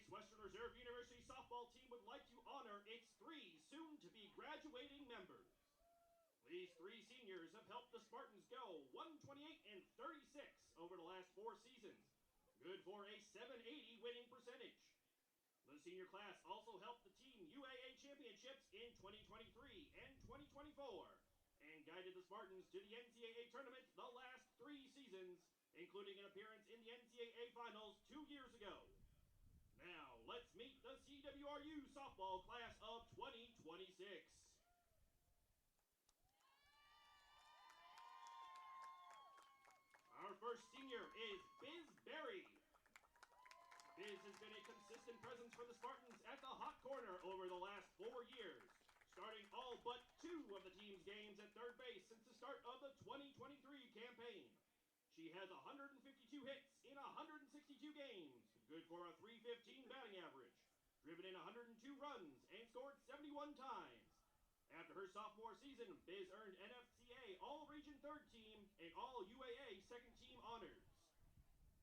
Case Western Reserve University softball team would like to honor its 3 soon-to-be graduating members. These 3 seniors have helped the Spartans go 128-36 over the last 4 seasons, good for a 780 winning percentage. The senior class also helped the team UAA championships in 2023 and 2024 and guided the Spartans to the NCAA tournament the last 3 seasons, including an appearance in the NCAA finals 2 years ago. Now, let's meet the CWRU softball class of 2026. Our first senior is Biz Berry. Biz has been a consistent presence for the Spartans at the hot corner over the last 4 years, starting all but 2 of the team's games at third base since the start of the 2023 campaign. She has 152 hits in 162 games, good for a .315 batting average, driven in 102 runs, and scored 71 times. After her sophomore season, Biz earned NFCA All-Region Third Team and All-UAA Second Team honors.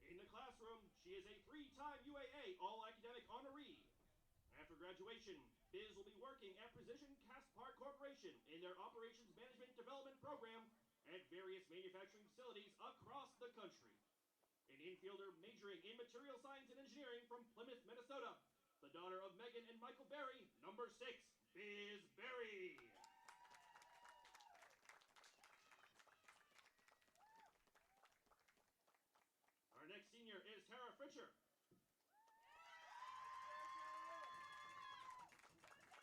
In the classroom, she is a 3-time UAA All-Academic honoree. After graduation, Biz will be working at Precision Cast Part Corporation in their Operations Management Development Program at various manufacturing facilities across the country. An infielder majoring in Material Science and Engineering from Plymouth, Minnesota, the daughter of Megan and Michael Berry, number 6, Biz Berry. Our next senior is Tara Fritcher.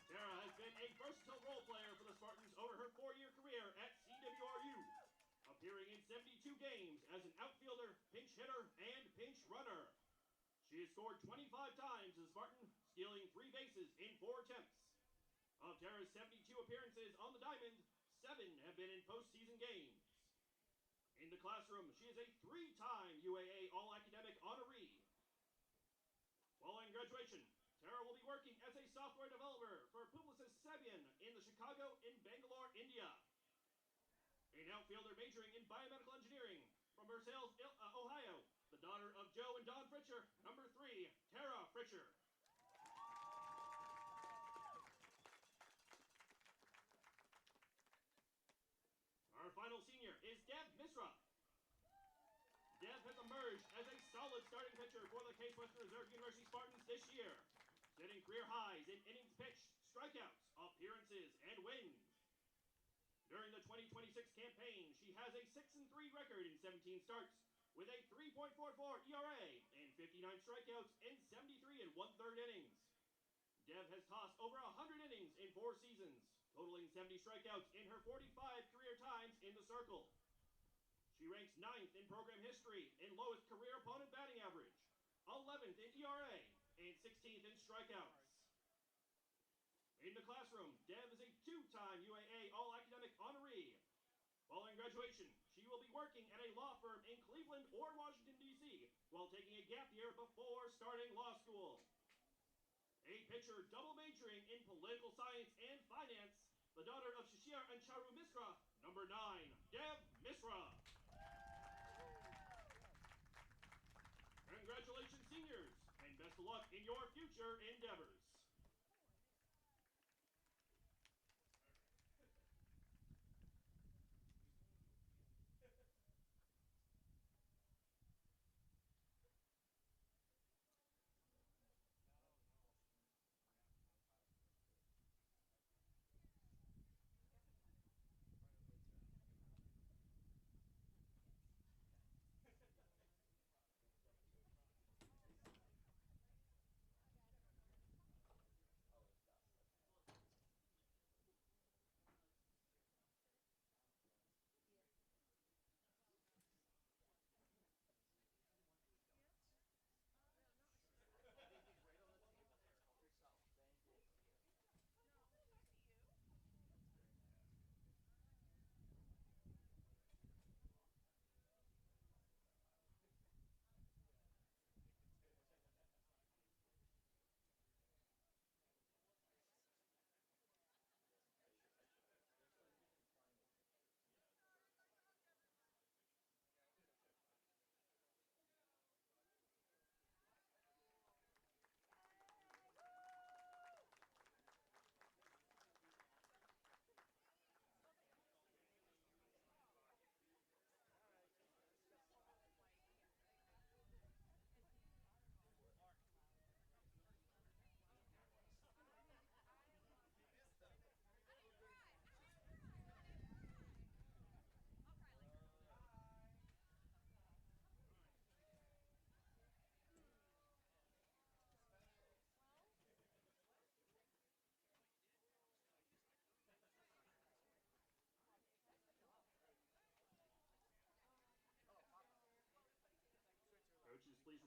Tara has been a versatile role player for the Spartans over her 4-year career at CWRU, appearing in 72 games as an outfielder, pinch hitter, and pinch runner. She has scored 25 times as a Spartan, stealing 3 bases in 4 attempts. Of Tara's 72 appearances on the diamond, 7 have been in postseason games. In the classroom, she is a 3-time UAA All-Academic honoree. Following graduation, Tara will be working as a software developer for Publicis Sapient in the Chicago and Bangalore, India. An outfielder majoring in biomedical engineering from Versailles, Ohio, the daughter of Joe and Don Fritcher, number 3, Tara Fritcher. Our final senior is Deb Misra. Deb has emerged as a solid starting pitcher for the Case Western Reserve University Spartans this year, setting career highs in innings pitched, strikeouts, appearances, and wins. During the 2026 campaign, she has a 6-3 record in 17 starts, with a 3.44 ERA and 59 strikeouts in 73 1/3 innings. Deb has tossed over 100 innings in 4 seasons, totaling 70 strikeouts in her 45 career times in the circle. She ranks 9th in program history in lowest career opponent batting average, 11th in ERA, and 16th in strikeouts. In the classroom, Deb is a 2-time UAA All-Academic honoree. Following graduation, she will be working at a law firm in Cleveland or Washington, D.C., while taking a gap year before starting law school. A pitcher double majoring in political science and finance, the daughter of Shishir and Charu Misra, number 9, Deb Misra. Congratulations, seniors, and best of luck in your future endeavors.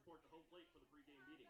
report to home plate for the pregame meeting.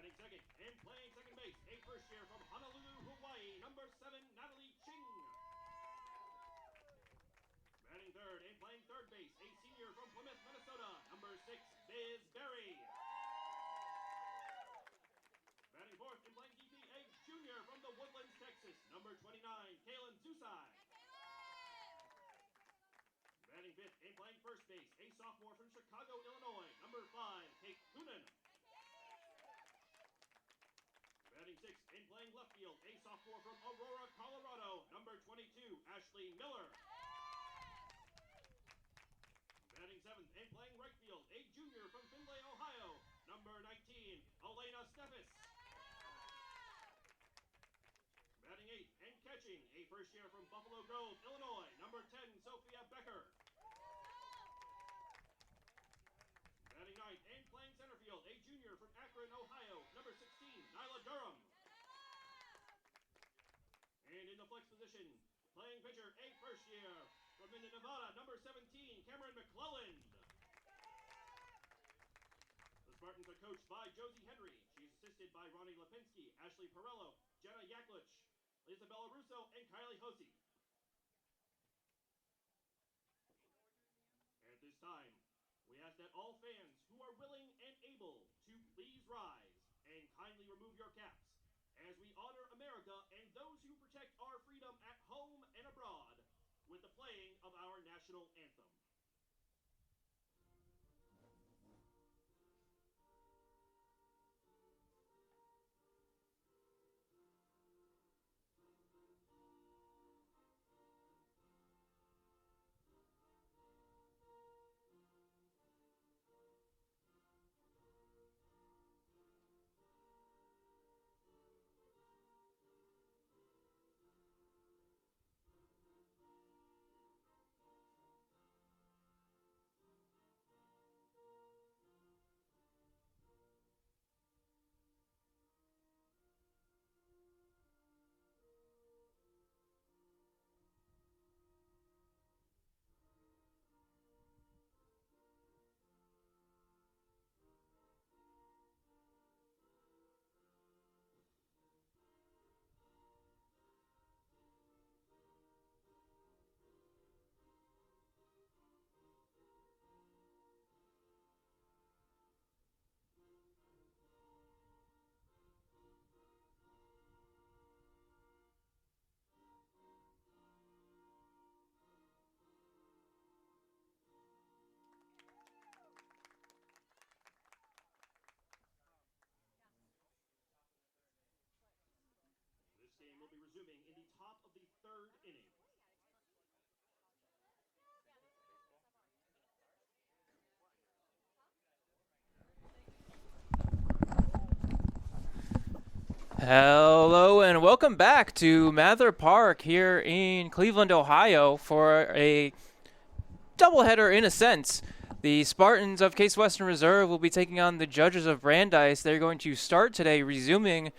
Batting second and playing second base, a first year from Honolulu, Hawaii, number 7, Natalie Ching. Batting third and playing third base, a senior from Plymouth, Minnesota, number 6, Biz Berry. Batting fourth and playing DP, a junior from the Woodlands, Texas, number 29, Kaylin Zusai. Batting fifth and playing first base, a sophomore from Chicago, Illinois, number 5, Kate Coonan. Batting sixth and playing left field, a sophomore from Aurora, Colorado, number 22, Ashley Miller. Batting seventh and playing right field, a junior from Findlay, Ohio, number 19, Elena Steffes. Batting eighth and catching, a first year from Buffalo Grove, Illinois, number 10, Sophia Becker. Batting ninth and playing center field, a junior from Akron, Ohio, number 16, Nyla Durham. And in the flex position, playing pitcher, a first year from Minden, Nevada, number 17, Cameron McClelland. The Spartans are coached by Josie Henry. She's assisted by Ronnie Lipinski, Ashley Perello, Jenna Yaklich, Isabella Russo, and Kylie Hosey. At this time, we ask that all fans who are willing and able to please rise and kindly remove your caps as we honor America and those who protect our freedom at home and abroad with the national anthem. This game will be resuming in the top of the third inning. Hello and welcome back to Mather Park here in Cleveland, Ohio for a doubleheader in a sense. The Spartans of Case Western Reserve will be taking on the Judges of Brandeis. They're going to start today, resuming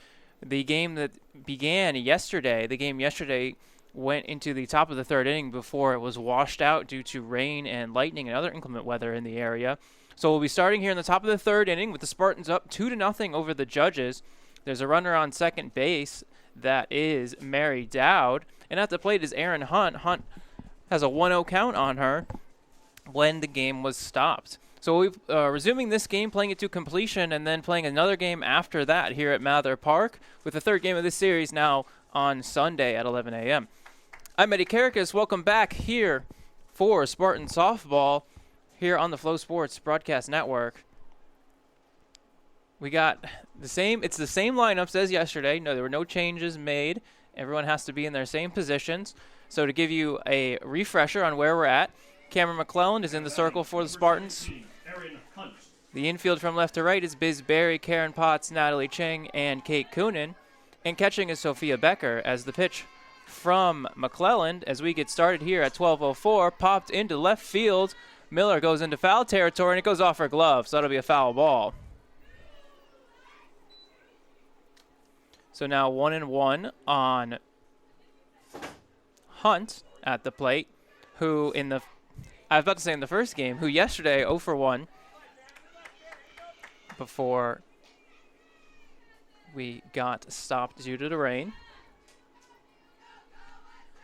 the game that began yesterday. The game yesterday went into the top of the third inning before it was washed out due to rain and lightning and other inclement weather in the area. So we'll be starting here in the top of the third inning with the Spartans up 2-0 over the Judges. There's a runner on second base. That is Mary Dowd. And at the plate is Erin Hunt. Hunt has a 1-0 count on her when the game was stopped. So we're resuming this game, playing it to completion, and then playing another game after that here at Mather Park with the third game of this series now on Sunday at 11 a.m. I'm Eddie Karakas. Welcome back here for Spartan Softball here on the Flow Sports Broadcast Network. We got it's the same lineups as yesterday. No, there were no changes made. Everyone has to be in their same positions. So to give you a refresher on where we're at, Cameron McClelland is in the circle for the Spartans. The infield from left to right is Biz Berry, Karen Potts, Natalie Cheng, and Kate Coonan. And catching is Sophia Becker as the pitch from McClelland as we get started here at 12:04, popped into left field. Miller goes into foul territory, and it goes off her glove, so that'll be a foul ball. So now 1-1 on Hunt at the plate, who in the first game, who yesterday 0 for 1 before we got stopped due to the rain.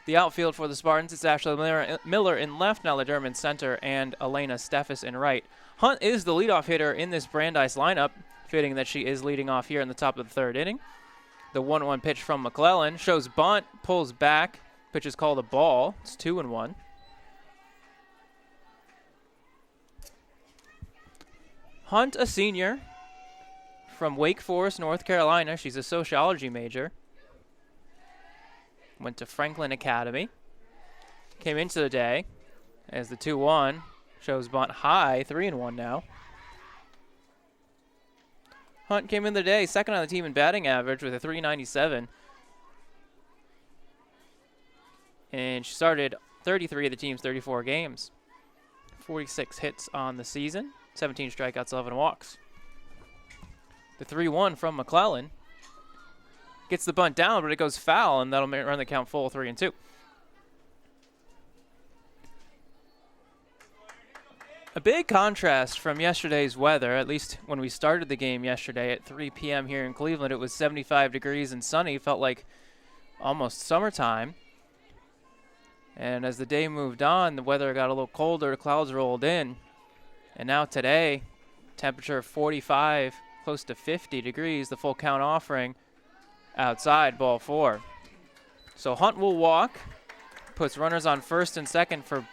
The outfield for the Spartans, it's Ashley Miller in left, Nella Durham in center, and Elena Steffes in right. Hunt is the leadoff hitter in this Brandeis lineup, fitting that she is leading off here in the top of the third inning. The 1-1 pitch from McClellan shows bunt, pulls back, pitch is called a ball. It's 2-1. Hunt, a senior from Wake Forest, North Carolina. She's a sociology major. Went to Franklin Academy. Came into the day as the 2-1 shows bunt high, 3-1 now. Hunt came in the day second on the team in batting average with a .397. And she started 33 of the team's 34 games. 46 hits on the season, 17 strikeouts, 11 walks. The 3-1 from McClellan gets the bunt down, but it goes foul, and that'll run the count full 3-2. A big contrast from yesterday's weather, at least when we started the game yesterday at 3 p.m. here in Cleveland. It was 75 degrees and sunny. Felt like almost summertime. And as the day moved on, the weather got a little colder. The clouds rolled in. And now today, temperature 45, close to 50 degrees. The full count offering outside, ball 4. So Hunt will walk, puts runners on first and second for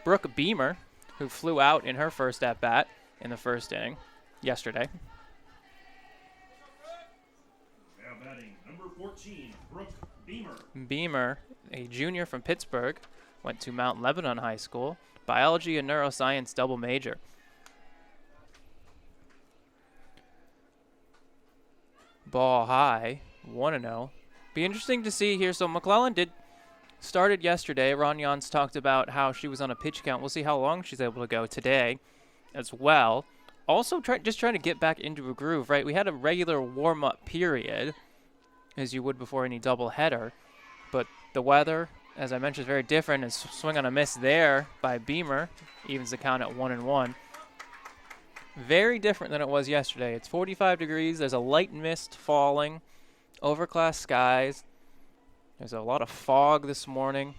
Brooke Beamer, who flew out in her first at-bat in the first inning yesterday. Now batting number 14, Brooke Beamer. Beamer, a junior from Pittsburgh, went to Mount Lebanon High School, biology and neuroscience double major. Ball high, 1-0. Be interesting to see here. So McClellan started yesterday. Ron Jans talked about how she was on a pitch count. We'll see how long she's able to go today as well. Also, just trying to get back into a groove, right? We had a regular warm-up period, as you would before any doubleheader, but the weather, as I mentioned, is very different. And swing on a miss there by Beamer evens the count at 1-1. Very different than it was yesterday. It's 45 degrees. There's a light mist falling, overcast skies. There's a lot of fog this morning.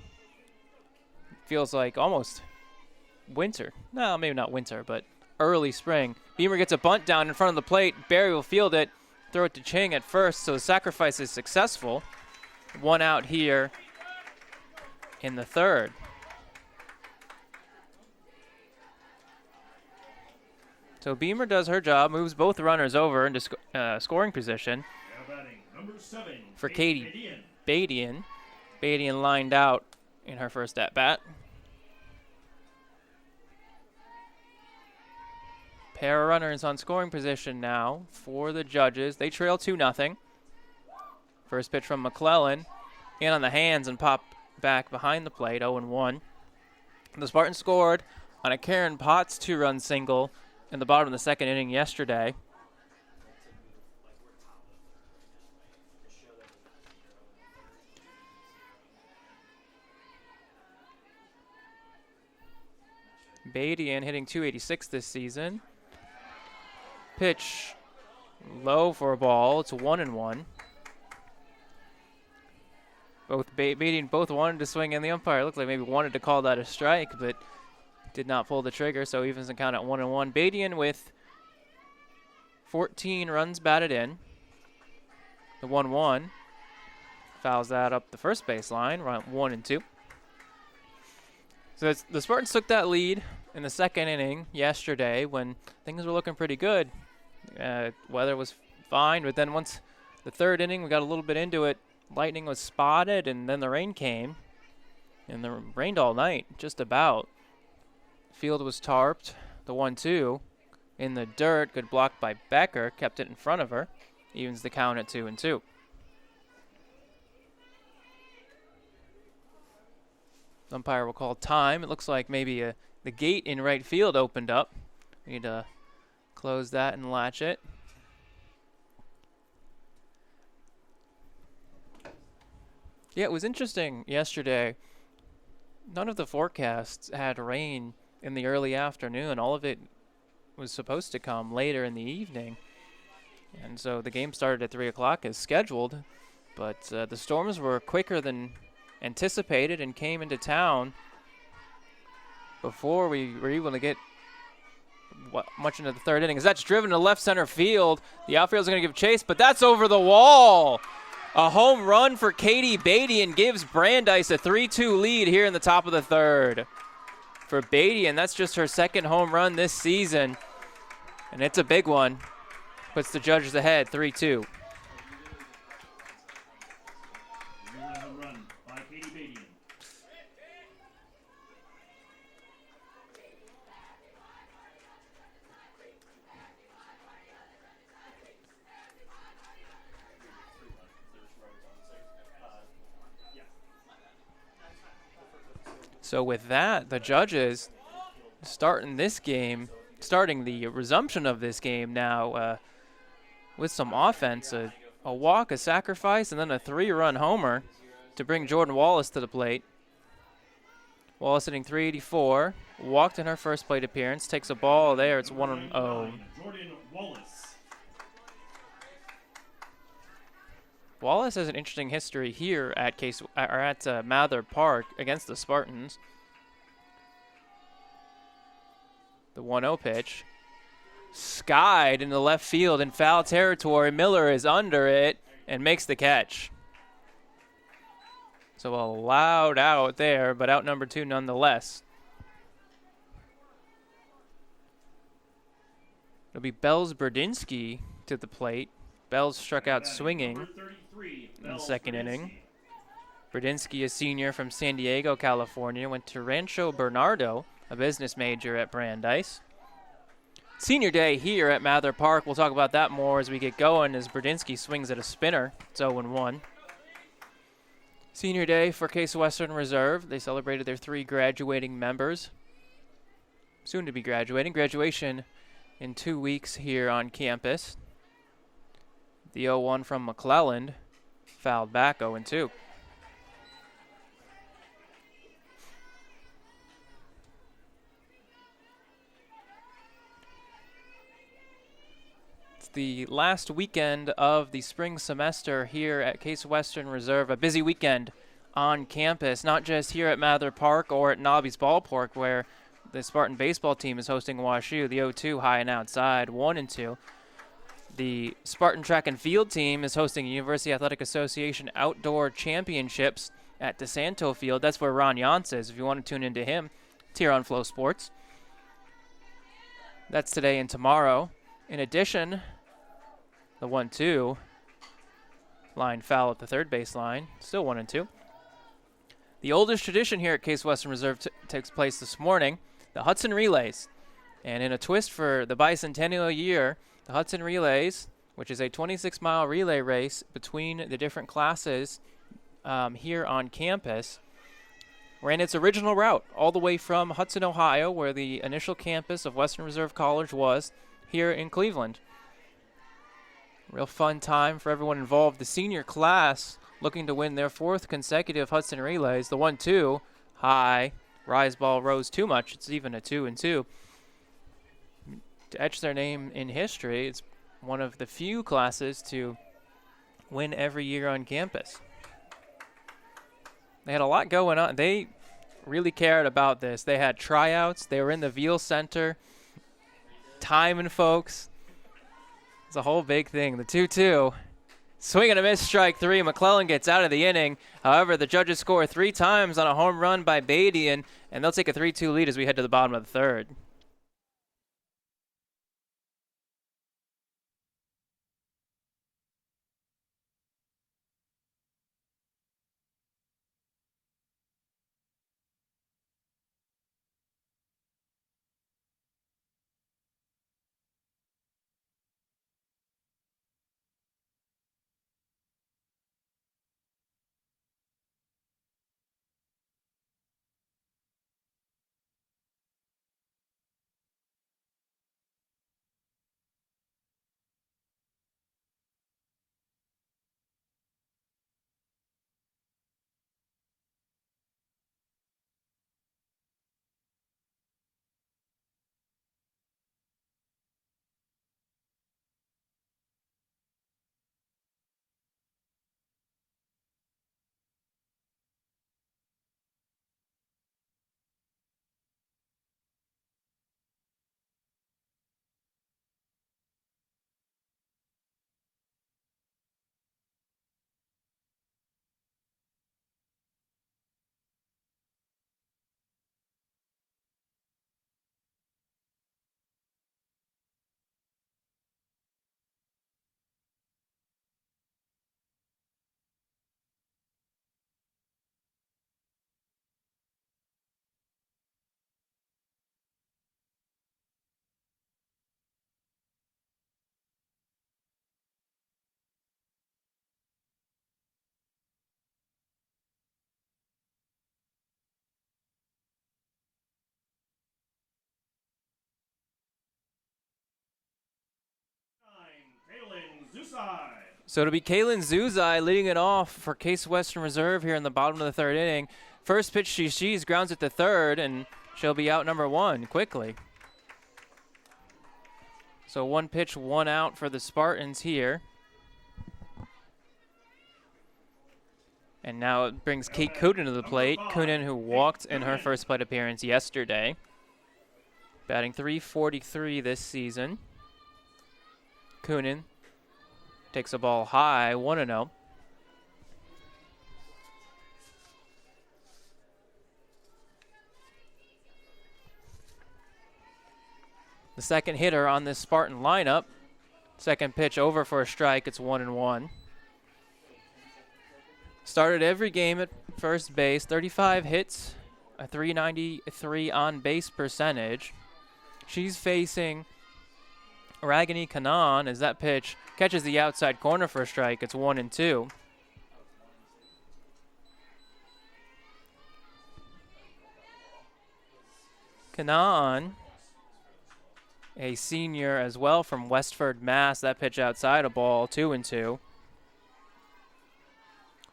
Feels like almost winter. No, maybe not winter, but early spring. Beamer gets a bunt down in front of the plate. Barry will field it, throw it to Ching at first, so the sacrifice is successful. 1 out here in the third. So Beamer does her job, moves both runners over into scoring position. Now batting number 7, for Katie Badian. Badian lined out in her first at-bat. Pair of runners on scoring position now for the Judges. They trail 2-0. First pitch from McClellan. In on the hands and pop back behind the plate, 0-1. The Spartans scored on a Karen Potts 2-run single in the bottom of the second inning yesterday. Badian hitting .286 this season. Pitch low for a ball. It's 1-1. Badian both wanted to swing, and the umpire looked like maybe wanted to call that a strike, but did not pull the trigger, so evens the count at 1-1. Badian with 14 runs batted in. The 1-1 fouls that up the first baseline, run 1-2. So the Spartans took that lead in the second inning yesterday when things were looking pretty good. Weather was fine, but then once the third inning, we got a little bit into it. Lightning was spotted, and then the rain came. And it rained all night, just about. Field was tarped. The 1-2 in the dirt. Good block by Becker. Kept it in front of her. Evens the count at 2-2. Umpire will call time. It looks like maybe the gate in right field opened up. We need to close that and latch it. Yeah, it was interesting yesterday. None of the forecasts had rain in the early afternoon. All of it was supposed to come later in the evening. And so the game started at 3 o'clock as scheduled. But the storms were quicker than anticipated and came into town before we were able to get much into the third inning. As that's driven to left center field. The outfield's going to give chase, but that's over the wall. A home run for Katie Badian gives Brandeis a 3-2 lead here in the top of the third. For Badian, that's just her second home run this season. And it's a big one. Puts the Judges ahead, 3-2. So with that, the Judges starting the resumption of this game now with some offense, a walk, a sacrifice, and then a 3-run homer to bring Jordan Wallace to the plate. Wallace hitting .384, walked in her first plate appearance, takes a ball there, it's 1-0. Jordan Wallace. Wallace has an interesting history here at Mather Park against the Spartans. The 1-0 pitch. Skied into left field in foul territory. Miller is under it and makes the catch. So a loud out there, but out number 2 nonetheless. It'll be Bells Berdinsky to the plate. Bells struck out swinging in the second inning. Berdinsky, a senior from San Diego, California, went to Rancho Bernardo, a business major at Brandeis. Senior day here at Mather Park. We'll talk about that more as we get going as Berdinsky swings at a spinner. It's 0-1. Senior day for Case Western Reserve. They celebrated their 3 graduating members. Soon to be graduating. Graduation in 2 weeks here on campus. The 0-1 from McClelland fouled back 0-2. The last weekend of the spring semester here at Case Western Reserve. A busy weekend on campus, not just here at Mather Park or at Nobby's Ballpark, where the Spartan baseball team is hosting WashU, the 0-2 high and outside, 1-2. The Spartan track and field team is hosting University Athletic Association Outdoor Championships at DeSanto Field. That's where Ron Yance is, if you want to tune into him. It's here on Flow Sports. That's today and tomorrow. In addition, the 1-2 line foul at the third base line, still 1-2. The oldest tradition here at Case Western Reserve takes place this morning, the Hudson Relays. And in a twist for the bicentennial year, the Hudson Relays, which is a 26-mile relay race between the different classes here on campus, ran its original route all the way from Hudson, Ohio, where the initial campus of Western Reserve College was, here in Cleveland. Real fun time for everyone involved. The senior class looking to win their 4th consecutive Hudson Relays. The 1-2 high. Rise ball rose too much. It's even a 2-2. To etch their name in history, it's one of the few classes to win every year on campus. They had a lot going on. They really cared about this. They had tryouts. They were in the Veal Center. Timing folks. It's a whole big thing. The 2-2. Swing and a miss, strike 3. McClellan gets out of the inning. However, the judges score 3 times on a home run by Beatty, and they'll take a 3-2 lead as we head to the bottom of the third. So it'll be Kaylin Zuzai leading it off for Case Western Reserve here in the bottom of the third inning. First pitch, she's grounds at the third, and she'll be out number 1 quickly. So 1 pitch, 1 out for the Spartans here. And now it brings Kate Coonan to the plate. Coonan, who walked in her first plate appearance yesterday. Batting .343 this season. Coonan takes a ball high, 1-0. the second hitter on this Spartan lineup. Second pitch over for a strike. It's 1-1. Started every game at first base. 35 hits, a 393 on base percentage. She's facing Ragini Kanan as that pitch catches the outside corner for a strike. It's 1-2. Kanan, a senior as well from Westford, Mass. That pitch outside a ball, 2-2.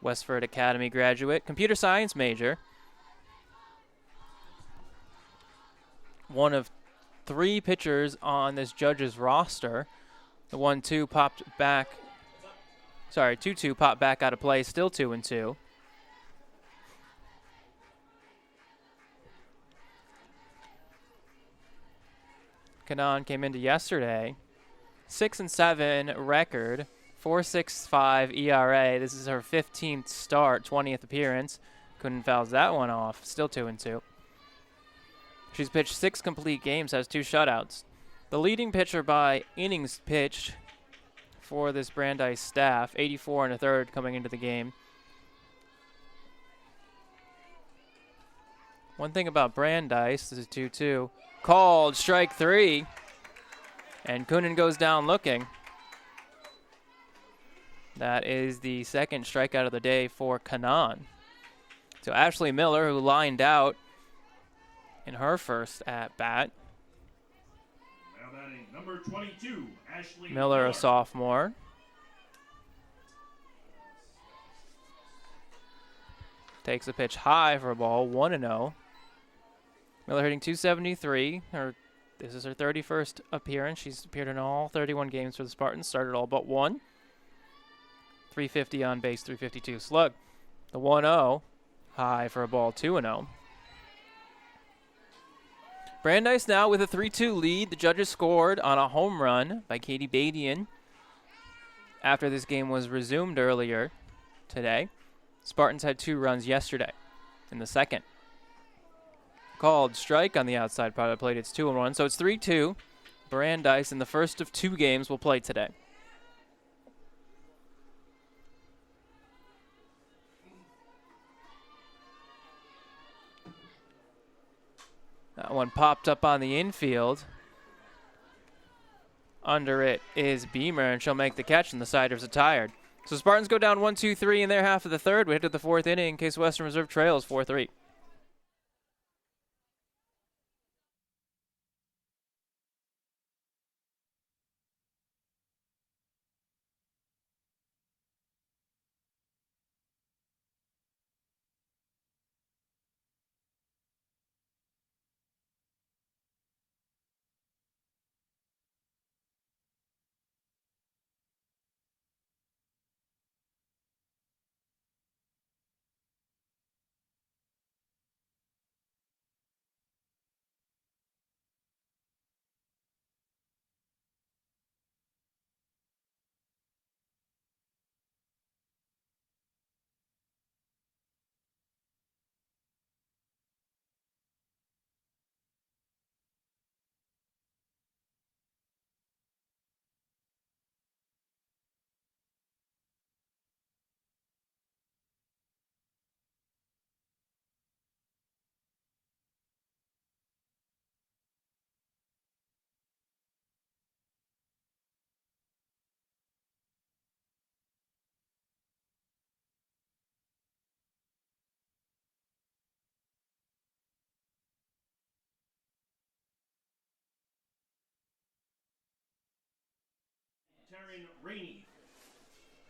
Westford Academy graduate, computer science major. One of 3 pitchers on this judge's roster. The 1-2 popped back. Sorry, 2-2 popped back out of play, still 2-2. Kanan came into yesterday. 6-7 record, 4.65 ERA. This is her 15th start, 20th appearance. Couldn't foul that one off. Still 2-2. She's pitched 6 complete games, has 2 shutouts. The leading pitcher by innings pitched for this Brandeis staff, 84 1/3 coming into the game. One thing about Brandeis, this is 2-2. Called strike 3. And Kunin goes down looking. That is the second strikeout of the day for Kanan. So Ashley Miller, who lined out in her first at bat. Now batting number 22, Ashley Miller, a sophomore. Takes a pitch high for a ball, 1-0. Miller hitting .273. This is her 31st appearance. She's appeared in all 31 games for the Spartans, started all but 1. 350 on base, 352 slug. The 1-0, high for a ball, 2-0. Brandeis now with a 3-2 lead. The judges scored on a home run by Katie Badian after this game was resumed earlier today. Spartans had 2 runs yesterday in the second. Called strike on the outside part of the plate. It's 2-1, so it's 3-2. Brandeis in the first of 2 games will play today. That one popped up on the infield. Under it is Beamer, and she'll make the catch, and the Siders are tired. So Spartans go down 1-2-3 in their half of the third. We head to the 4th inning in case Western Reserve trails 4-3.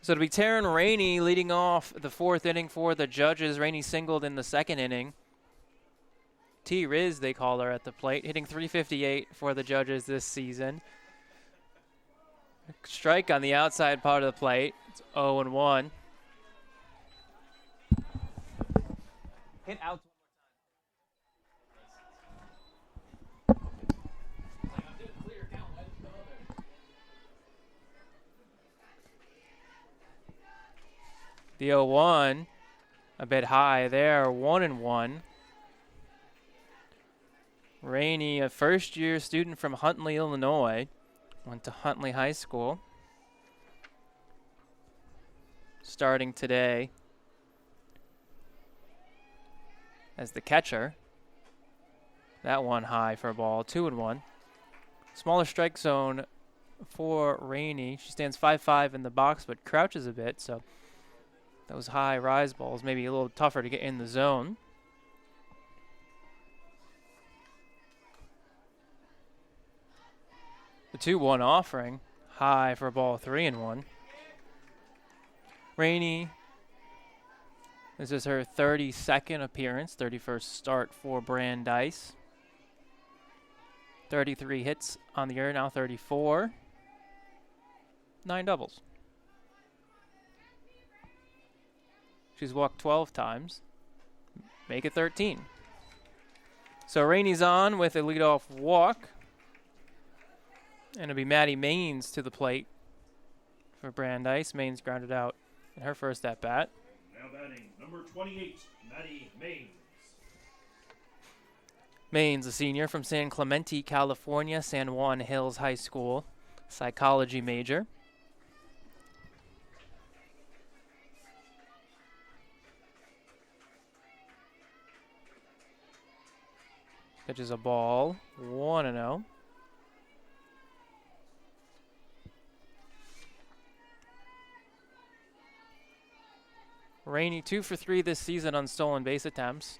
So it'll be Taryn Rainey leading off the 4th inning for the judges. Rainey singled in the 2nd inning. T-Riz, they call her at the plate, hitting .358 for the judges this season. Strike on the outside part of the plate. It's 0-1. Hit out. The 0-1, a bit high there, 1-1. Rainey, a first-year student from Huntley, Illinois, went to Huntley High School. Starting today as the catcher. That one high for a ball, 2-1. Smaller strike zone for Rainey. She stands 5'5" in the box, but crouches a bit, so those high rise balls may be a little tougher to get in the zone. The 2-1 offering, high for a ball, 3-1. Rainey, this is her 32nd appearance, 31st start for Brandeis. 33 hits on the year, now 34. 9 doubles. She's walked 12 times. Make it 13. So Rainey's on with a leadoff walk. And it'll be Maddie Maines to the plate for Brandeis. Maines grounded out in her first at-bat. Now batting, number 28, Maddie Maines. Maines, a senior from San Clemente, California, San Juan Hills High School, psychology major. Pitches a ball, 1-0. Rainey 2 for 3 this season on stolen base attempts.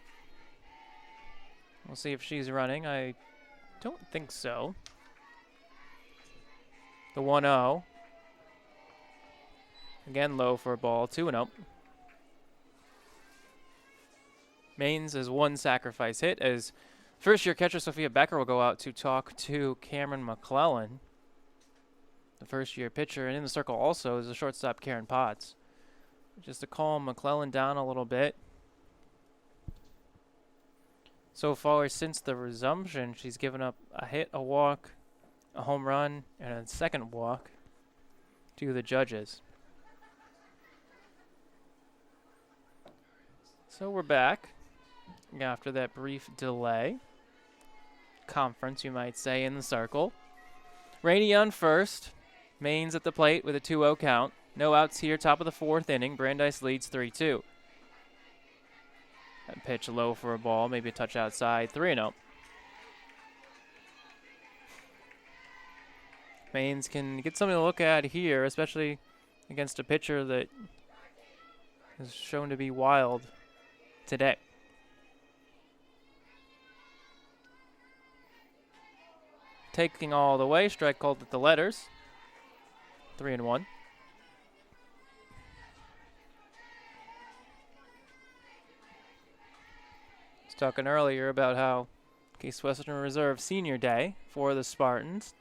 We'll see if she's running. I don't think so. The 1-0. Again low for a ball, 2-0. Maines has one sacrifice hit as first-year catcher Sophia Becker will go out to talk to Cameron McClellan, the first-year pitcher. And in the circle also is the shortstop Karen Potts. Just to calm McClellan down a little bit. So far, since the resumption, she's given up a hit, a walk, a home run, and a second walk to the judges. So we're back after that brief delay. Conference, you might say, in the circle. Rainey on first. Maines at the plate with a 2-0 count. No outs here, top of the 4th inning. Brandeis leads 3-2. That pitch low for a ball, maybe a touch outside, 3-0. Maines can get something to look at here, especially against a pitcher that is shown to be wild today. Taking all the way, strike called at the letters, 3-1. Talking earlier about how Case Western Reserve Senior Day for the Spartans.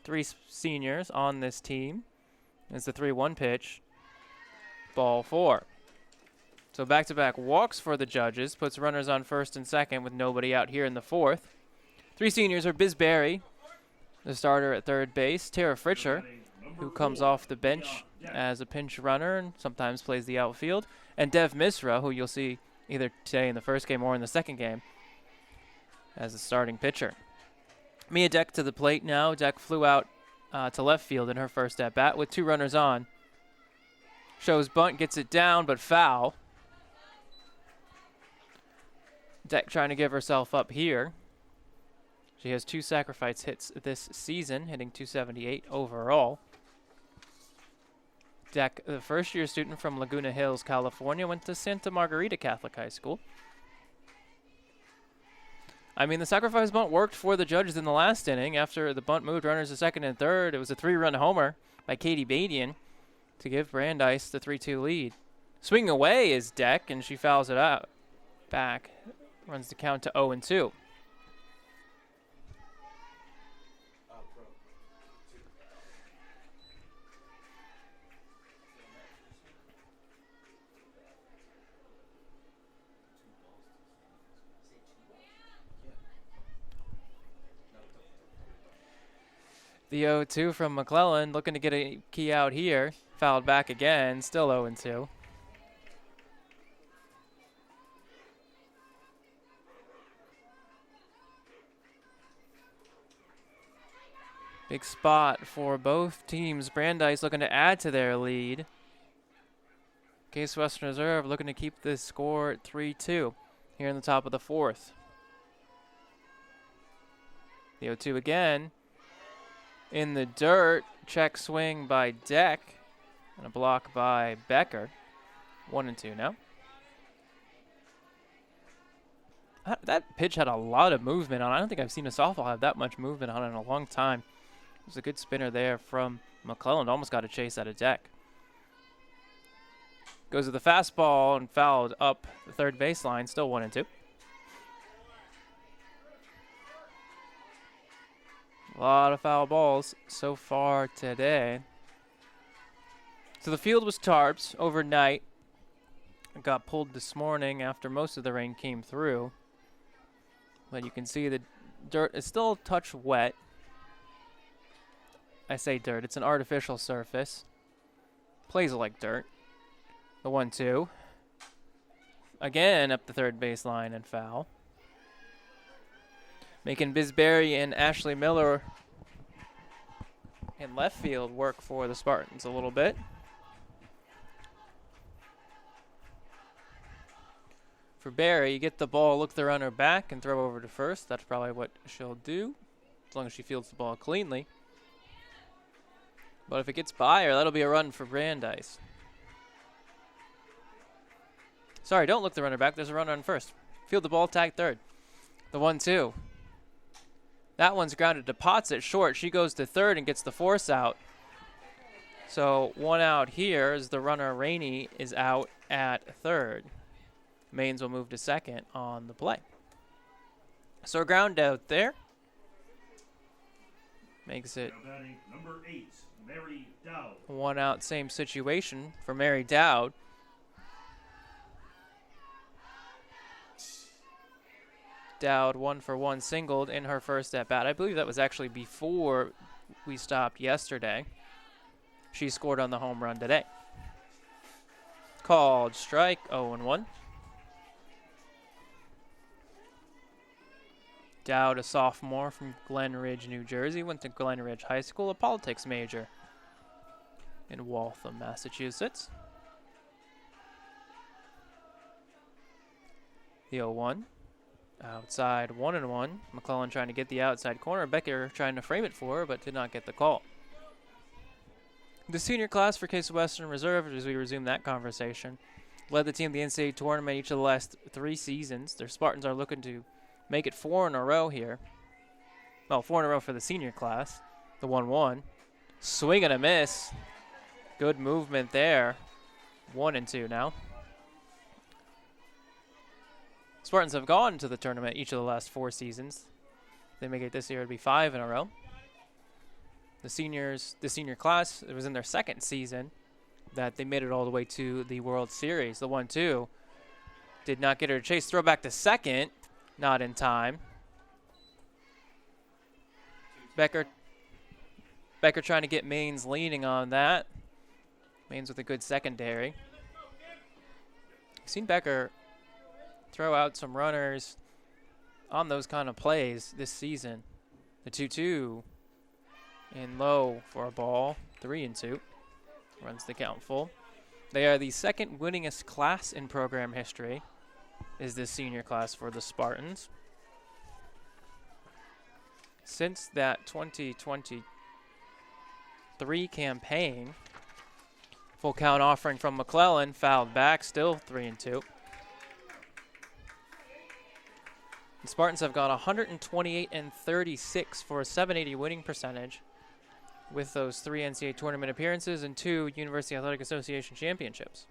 3 seniors on this team. It's the 3-1 pitch. Ball 4. So back-to-back walks for the judges. Puts runners on first and second with nobody out here in the 4th. 3 seniors are Biz Berry, the starter at third base. Tara Fritcher, who comes off the bench as a pinch runner and sometimes plays the outfield. And Dev Misra, who you'll see either today in the first game or in the second game as a starting pitcher. Mia Deck to the plate now. Deck flew out to left field in her first at-bat with 2 runners on. Shows bunt, gets it down, but foul. Deck trying to give herself up here. She has 2 sacrifice hits this season, hitting .278 overall. Deck, the first-year student from Laguna Hills, California, went to Santa Margarita Catholic High School. I mean, the sacrifice bunt worked for the judges in the last inning. After the bunt moved runners to second and third, it was a 3-run homer by Katie Badian to give Brandeis the 3-2 lead. Swinging away is Deck, and she fouls it out. Back, runs the count to 0-2. The 0-2 from McClellan, looking to get a key out here. Fouled back again, still 0-2. Big spot for both teams. Brandeis looking to add to their lead. Case Western Reserve looking to keep this score at 3-2 here in the top of the fourth. The 0-2 again. In the dirt, check swing by Deck. And a block by Becker. 1-2 now. That pitch had a lot of movement on it. I don't think I've seen a softball have that much movement on it in a long time. It was a good spinner there from McClellan. Almost got a chase out of Deck. Goes to the fastball and fouled up the third baseline. Still 1-2. A lot of foul balls so far today. So the field was tarped overnight. It got pulled this morning after most of the rain came through. But you can see the dirt is still a touch wet. I say dirt, it's an artificial surface. Plays like dirt. The 1-2. Again up the third baseline and foul. Making Bisberry and Ashley Miller in left field work for the Spartans a little bit. For Barry, you get the ball, look the runner back, and throw over to first. That's probably what she'll do, as long as she fields the ball cleanly. But if it gets by her, that'll be a run for Brandeis. Sorry, don't look the runner back. There's a runner on first. Field the ball, tag third. The 1-2. That one's grounded to Potts at short. She goes to third and gets the force out. So 1 out here as the runner Rainey is out at third. Maines will move to second on the play. So a ground out there. Makes it number 8, Mary Dowd. 1 out, same situation for Mary Dowd. Dowd 1-for-1 singled in her first at bat. I believe that was actually before we stopped yesterday. She scored on the home run today. Called strike, 0-1. Dowd, a sophomore from Glen Ridge, New Jersey, went to Glen Ridge High School, a politics major in Waltham, Massachusetts. The 0-1. Outside 1-1. McClellan trying to get the outside corner. Becker trying to frame it for her, but did not get the call. The senior class for Case Western Reserve, as we resume that conversation, led the team to the NCAA tournament each of the last 3 seasons. Their Spartans are looking to make it 4 in a row here. Well, 4 in a row for the senior class. The 1-1. Swing and a miss. Good movement there. 1-2 now. Spartans have gone to the tournament each of the last 4 seasons. If they make it this year, it'd be 5 in a row. The senior class, it was in their second season that they made it all the way to the World Series. The 1-2 did not get her to chase. Throw back to second, not in time. Becker trying to get Maines leaning on that. Maines with a good secondary. I've seen Becker throw out some runners on those kind of plays this season. The 2-2 in low for a ball. 3-2. Runs the count full. They are the second winningest class in program history, is this senior class for the Spartans. Since that 2023 campaign, full count offering from McClellan, fouled back, still 3-2. The Spartans have gone 128-36 for a .780 winning percentage with those 3 NCAA tournament appearances and 2 University Athletic Association championships.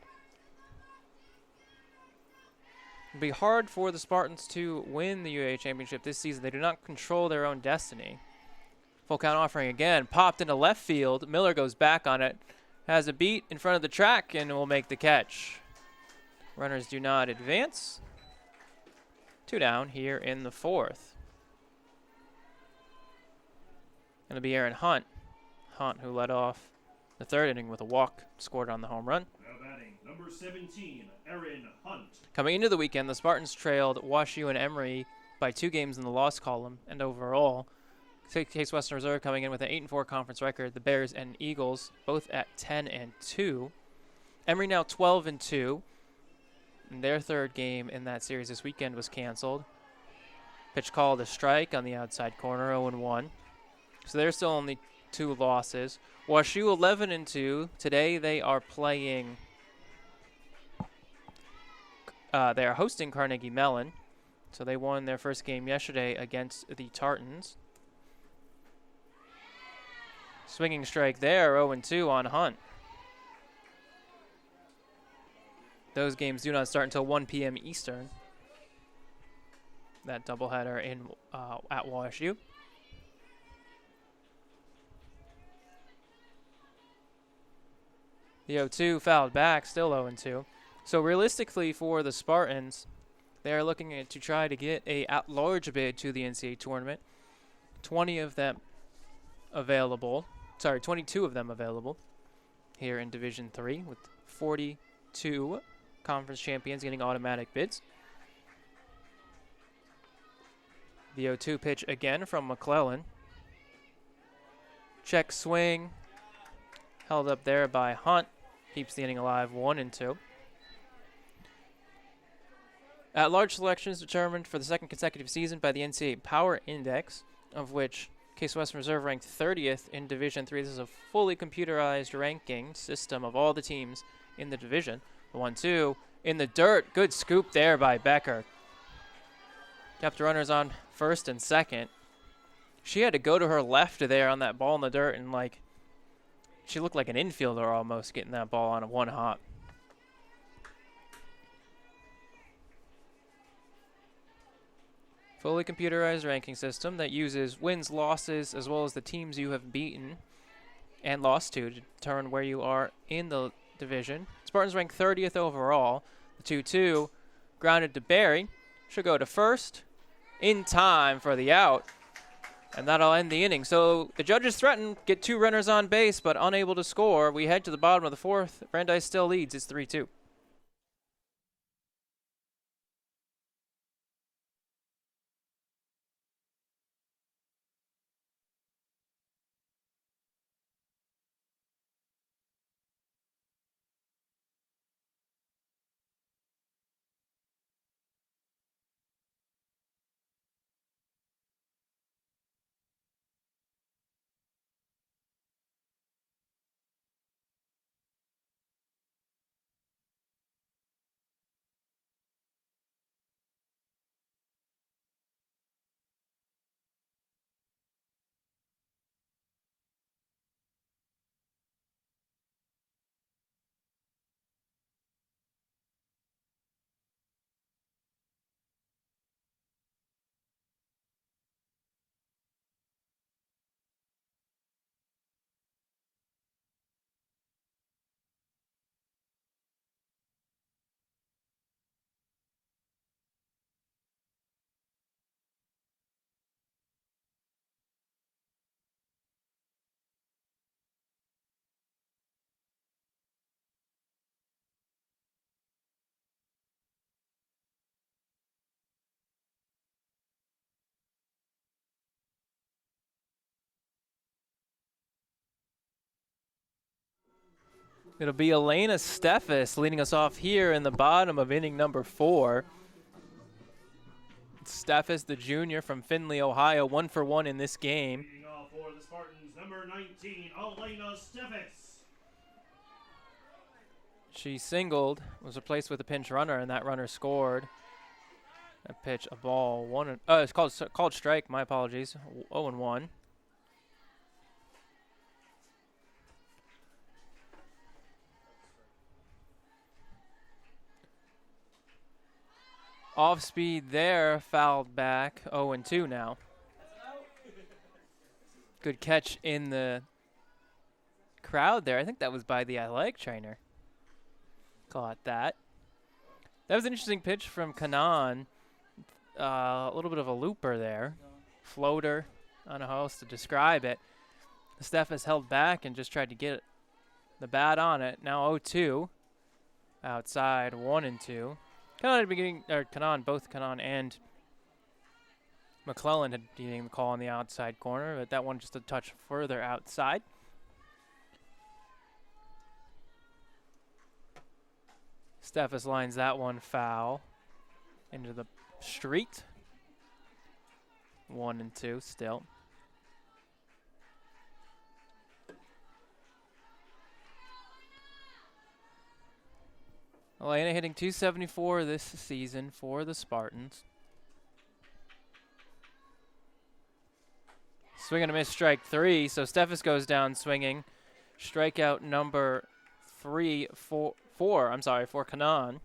It'll be hard for the Spartans to win the UAA championship this season. They do not control their own destiny. Full count offering again, popped into left field. Miller goes back on it, has a beat in front of the track, and will make the catch. Runners do not advance. 2 down here in the 4th. Going to be Aaron Hunt. Hunt, who led off the 3rd inning with a walk, scored on the home run. Now batting, number 17, Aaron Hunt. Coming into the weekend, the Spartans trailed WashU and Emory by 2 games in the loss column and overall. Case Western Reserve coming in with an 8-4 conference record. The Bears and Eagles both at 10-2. Emory now 12-2. And their third game in that series this weekend was canceled. Pitch called a strike on the outside corner, 0-1. So they're still only 2 losses. WashU 11-2. Today they are playing. They are hosting Carnegie Mellon. So they won their first game yesterday against the Tartans. Swinging strike there, 0-2 on Hunt. Those games do not start until 1 p.m. Eastern. That doubleheader in at WashU. The 0-2 fouled back, still 0-2. So realistically for the Spartans, they are looking to try to get a at-large bid to the NCAA tournament. 22 of them available here in Division III, with 42 conference champions getting automatic bids. The 0-2 pitch again from McClellan. Check swing. Held up there by Hunt. Keeps the inning alive, 1-2. At-large selection is determined for the second consecutive season by the NCAA Power Index, of which Case Western Reserve ranked 30th in Division III. This is a fully computerized ranking system of all the teams in the division. The 1-2 in the dirt. Good scoop there by Becker. Kept the runners on first and second. She had to go to her left there on that ball in the dirt, and she looked like an infielder almost getting that ball on a one hop. Fully computerized ranking system that uses wins, losses, as well as the teams you have beaten and lost to determine where you are in the division. Spartans ranked 30th overall. The 2-2 grounded to Barry. Should go to first in time for the out. And that'll end the inning. So the judges threaten, get 2 runners on base, but unable to score. We head to the bottom of the 4th. Brandeis still leads. It's 3-2. It'll be Elena Steffes leading us off here in the bottom of inning number 4. Steffes, the junior from Findlay, Ohio, 1 for 1 in this game. Leading off for the Spartans, number 19, Elena Steffes. She singled, was replaced with a pinch runner, and that runner scored. That pitch, a ball, it's called strike. My apologies. 0-1. Off speed there, fouled back, 0-2 now. Good catch in the crowd there. I think that was by the athletic trainer. Caught that. That was an interesting pitch from Kanan. A little bit of a looper there. Floater, I don't know how else to describe it. Steph has held back and just tried to get the bat on it. Now 0-2. Outside, 1-2. Kanan, both Kanan and McClellan had getting the call on the outside corner, but that one just a touch further outside. Steffes lines that one foul into the street. 1 and 2 still. Elena hitting .274 this season for the Spartans. Swing and a miss, strike 3. So Steffes goes down swinging. Strikeout number 4 for Kanan.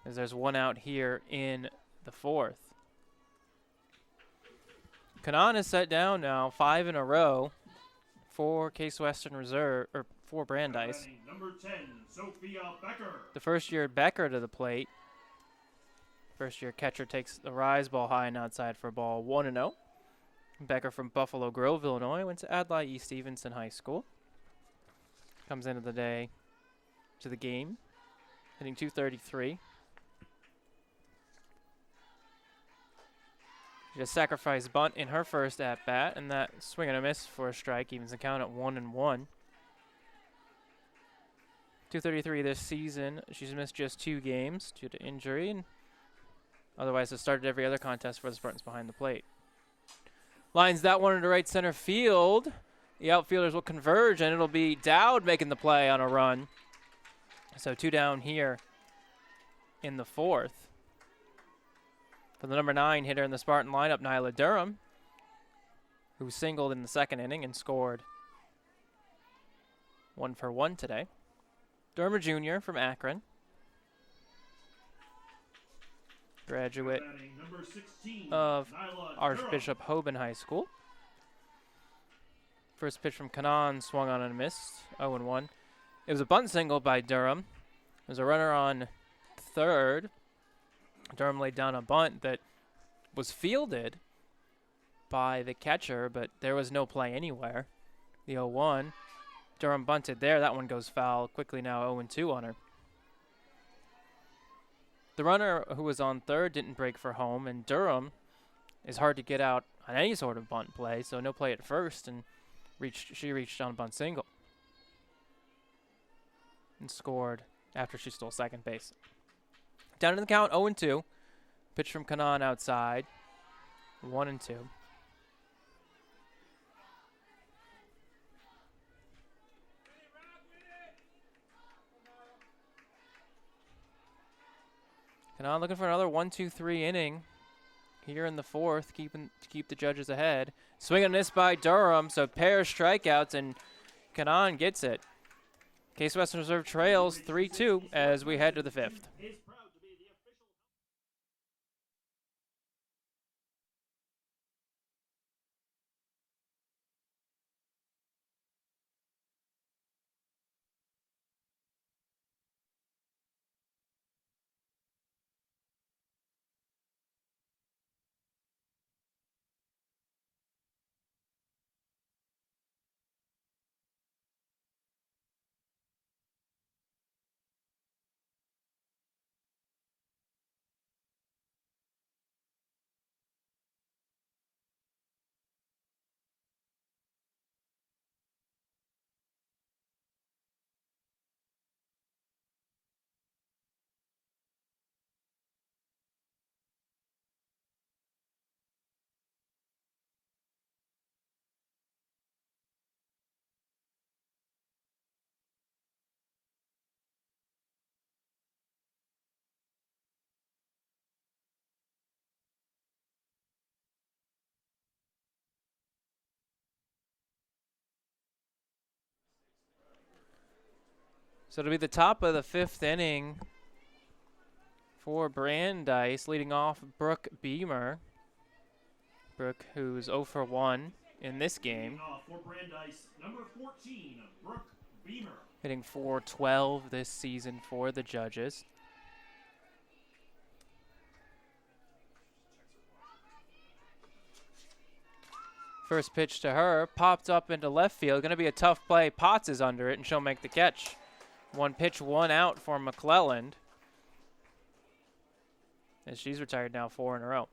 As there's one out here in the 4th. Kanan is set down now 5 in a row for Case Western Reserve, or for Brandeis. Number 10, Sophia Becker. The first year Becker to the plate. First year catcher takes the rise ball high and outside for ball 1-0. Becker from Buffalo Grove, Illinois, went to Adlai E. Stevenson High School. Comes into the day to the game, hitting .233. She just sacrificed bunt in her first at bat, and that swing and a miss for a strike evens the count at 1-1. .233 this season. She's missed just 2 games due to injury, and otherwise has started every other contest for the Spartans behind the plate. Lines that one into right center field. The outfielders will converge, and it'll be Dowd making the play on a run. So 2 down here in the 4th. For the number 9 hitter in the Spartan lineup, Nyla Durham, who singled in the 2nd inning and scored 1 for 1 today. Durham, a junior from Akron. Graduate Number 16, of Nyla Archbishop Hoban High School. First pitch from Kanan swung on and missed, 0-1. It was a bunt single by Durham. There's a runner on third. Durham laid down a bunt that was fielded by the catcher, but there was no play anywhere. The 0-1. Durham bunted there. That one goes foul quickly now, 0-2 on her. The runner who was on third didn't break for home, and Durham is hard to get out on any sort of bunt play, so no play at first, and she reached on a bunt single and scored after she stole second base. Down in the count, 0-2. Pitch from Kanan outside, 1-2. Kanan looking for another 1-2-3 inning here in the 4th, to keep the judges ahead. Swing and miss by Durham, so pair of strikeouts, and Kanan gets it. Case Western Reserve trails 3-2 as we head to the 5th. So it'll be the top of the 5th inning for Brandeis, leading off Brooke Beamer. Brooke, who's 0 for 1 in this game. For Brandeis, number 14, Brooke Beamer. Hitting .412 this season for the judges. First pitch to her, popped up into left field. Going to be a tough play. Potts is under it, and she'll make the catch. 1 pitch, 1 out for McClelland. as she's retired now 4 in a row.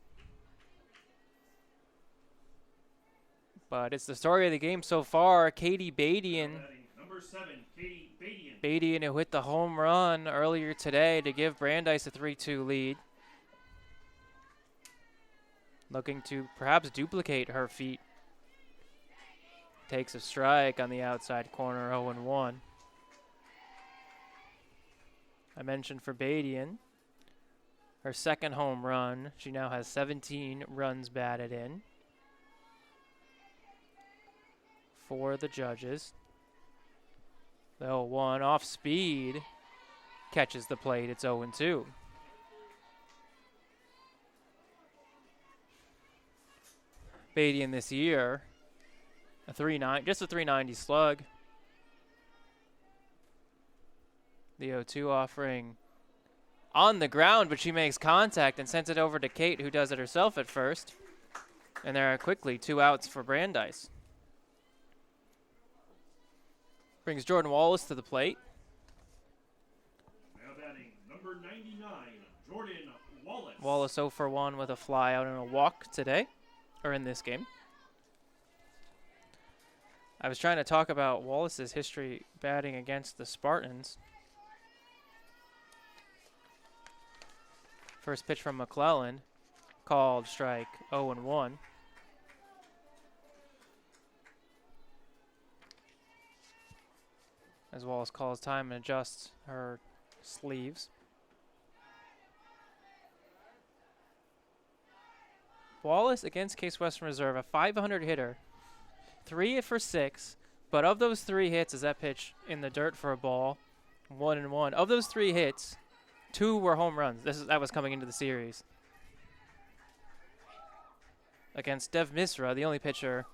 But it's the story of the game so far. Katie Badian. Number 7, Katie Badian. Badian, who hit the home run earlier today to give Brandeis a 3-2 lead. Looking to perhaps duplicate her feat. Takes a strike on the outside corner, 0-1. I mentioned for Badian, her second home run. She now has 17 runs batted in for the judges. The 0-1 off speed catches the plate. It's 0-2. Badian this year, just a 390 slug. The 0-2 offering on the ground, but she makes contact and sends it over to Kate, who does it herself at first. And there are quickly 2 outs for Brandeis. Brings Jordan Wallace to the plate. Now batting number 99, Jordan Wallace. Wallace 0 for 1 with a fly out and a walk today, or in this game. I was trying to talk about Wallace's history batting against the Spartans. First pitch from McClellan, called strike, 0-1. As Wallace calls time and adjusts her sleeves. Wallace against Case Western Reserve, a 500 hitter, 3 for 6, but of those 3 hits, is that pitch in the dirt for a ball, 1-1. Of those 3 hits, 2 were home runs. That was coming into the series. Against Dev Misra, the only pitcher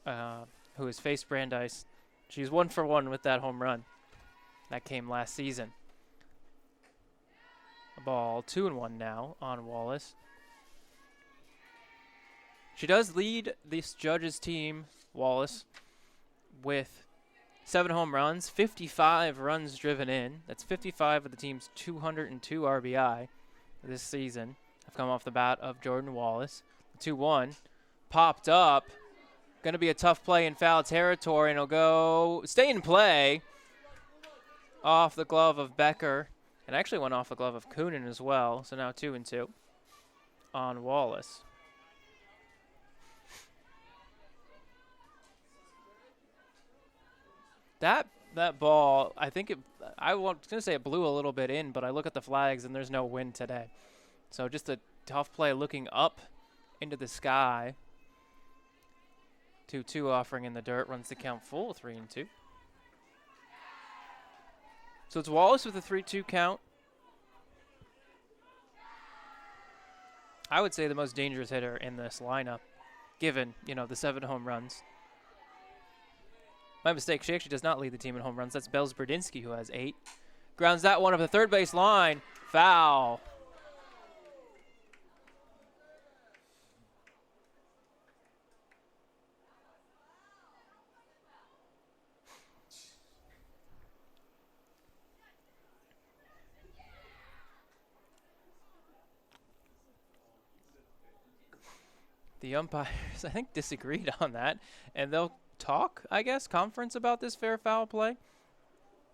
who has faced Brandeis, she's 1 for 1 with that home run. That came last season. A ball 2-1 now on Wallace. She does lead this judges team, Wallace, with 7 home runs, 55 runs driven in. That's 55 of the team's 202 RBI this season have come off the bat of Jordan Wallace. 2-1, popped up. Going to be a tough play in foul territory, and it'll stay in play off the glove of Becker. And actually went off the glove of Coonan as well, so now 2-2 on Wallace. That ball, I was going to say it blew a little bit in, but I look at the flags and there's no wind today. So just a tough play looking up into the sky. 2-2 offering in the dirt, runs the count full, 3-2. So it's Wallace with a 3-2 count. I would say the most dangerous hitter in this lineup, given, the 7 home runs. My mistake, she actually does not lead the team in home runs. That's Bells Berdinsky, who has 8. Grounds that one up the third base line. Foul. The umpires, I think, disagreed on that, and they'll talk, conference about this fair foul play.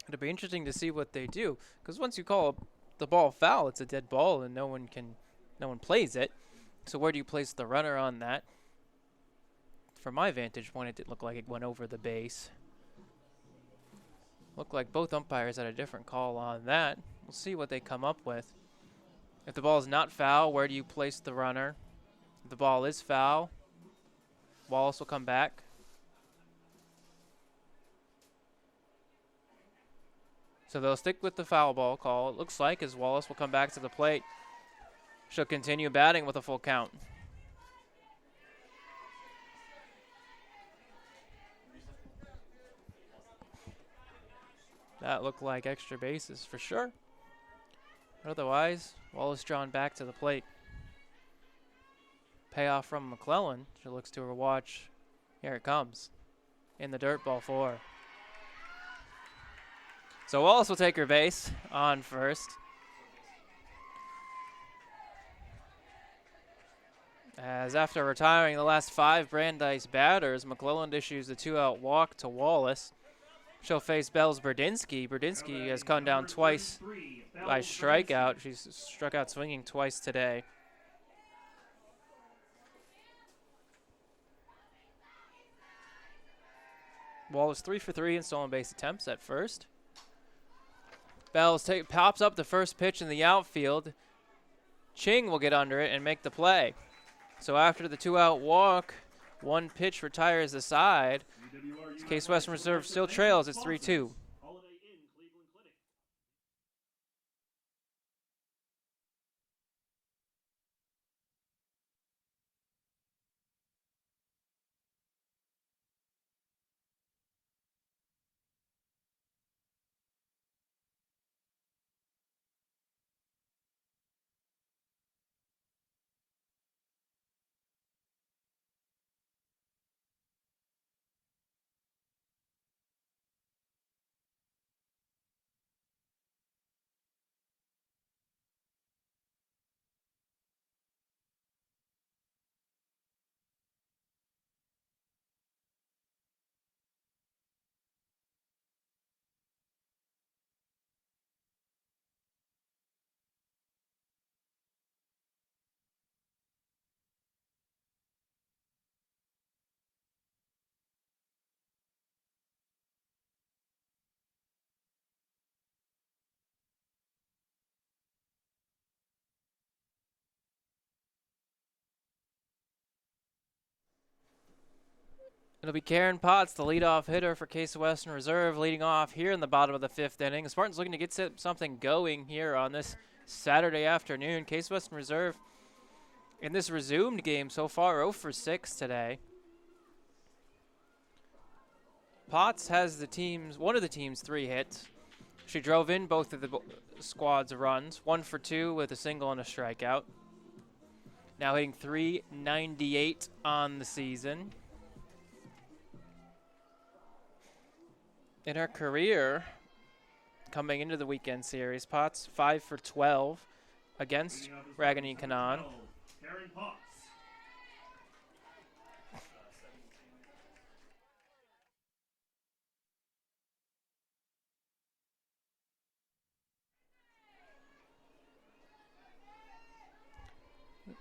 It'll be interesting to see what they do, because once you call the ball foul, it's a dead ball, and no one plays it. So where do you place the runner on that? From my vantage point, it didn't look like it went over the base. Looked like both umpires had a different call on that. We'll see what they come up with. If the ball is not foul, where do you place the runner? If the ball is foul, Wallace will come back. So they'll stick with the foul ball call, it looks like, as Wallace will come back to the plate. She'll continue batting with a full count. That looked like extra bases for sure. But otherwise, Wallace drawn back to the plate. Payoff from McClellan. She looks to her watch. Here it comes. In the dirt, ball 4. So Wallace will take her base on first. As after retiring the last 5 Brandeis batters, McClelland issues a 2-out walk to Wallace. She'll face Bells Burdinsky. Burdinsky has come down twice by strikeout. She's struck out swinging twice today. Wallace 3 for 3 in stolen base attempts at first. Bells pops up the first pitch in the outfield. Ching will get under it and make the play. So after the 2-out walk, 1 pitch retires the side. Case Western Reserve still trails. It's 3-2. It'll be Karen Potts, the leadoff hitter for Case Western Reserve, leading off here in the bottom of the 5th inning. The Spartans looking to get something going here on this Saturday afternoon. Case Western Reserve in this resumed game so far 0 for 6 today. Potts has one of the team's 3 hits. She drove in both of the squad's runs, 1 for 2 with a single and a strikeout. Now hitting .398 on the season. In her career, coming into the weekend series, Potts 5 for 12 against Raggedy Canaan.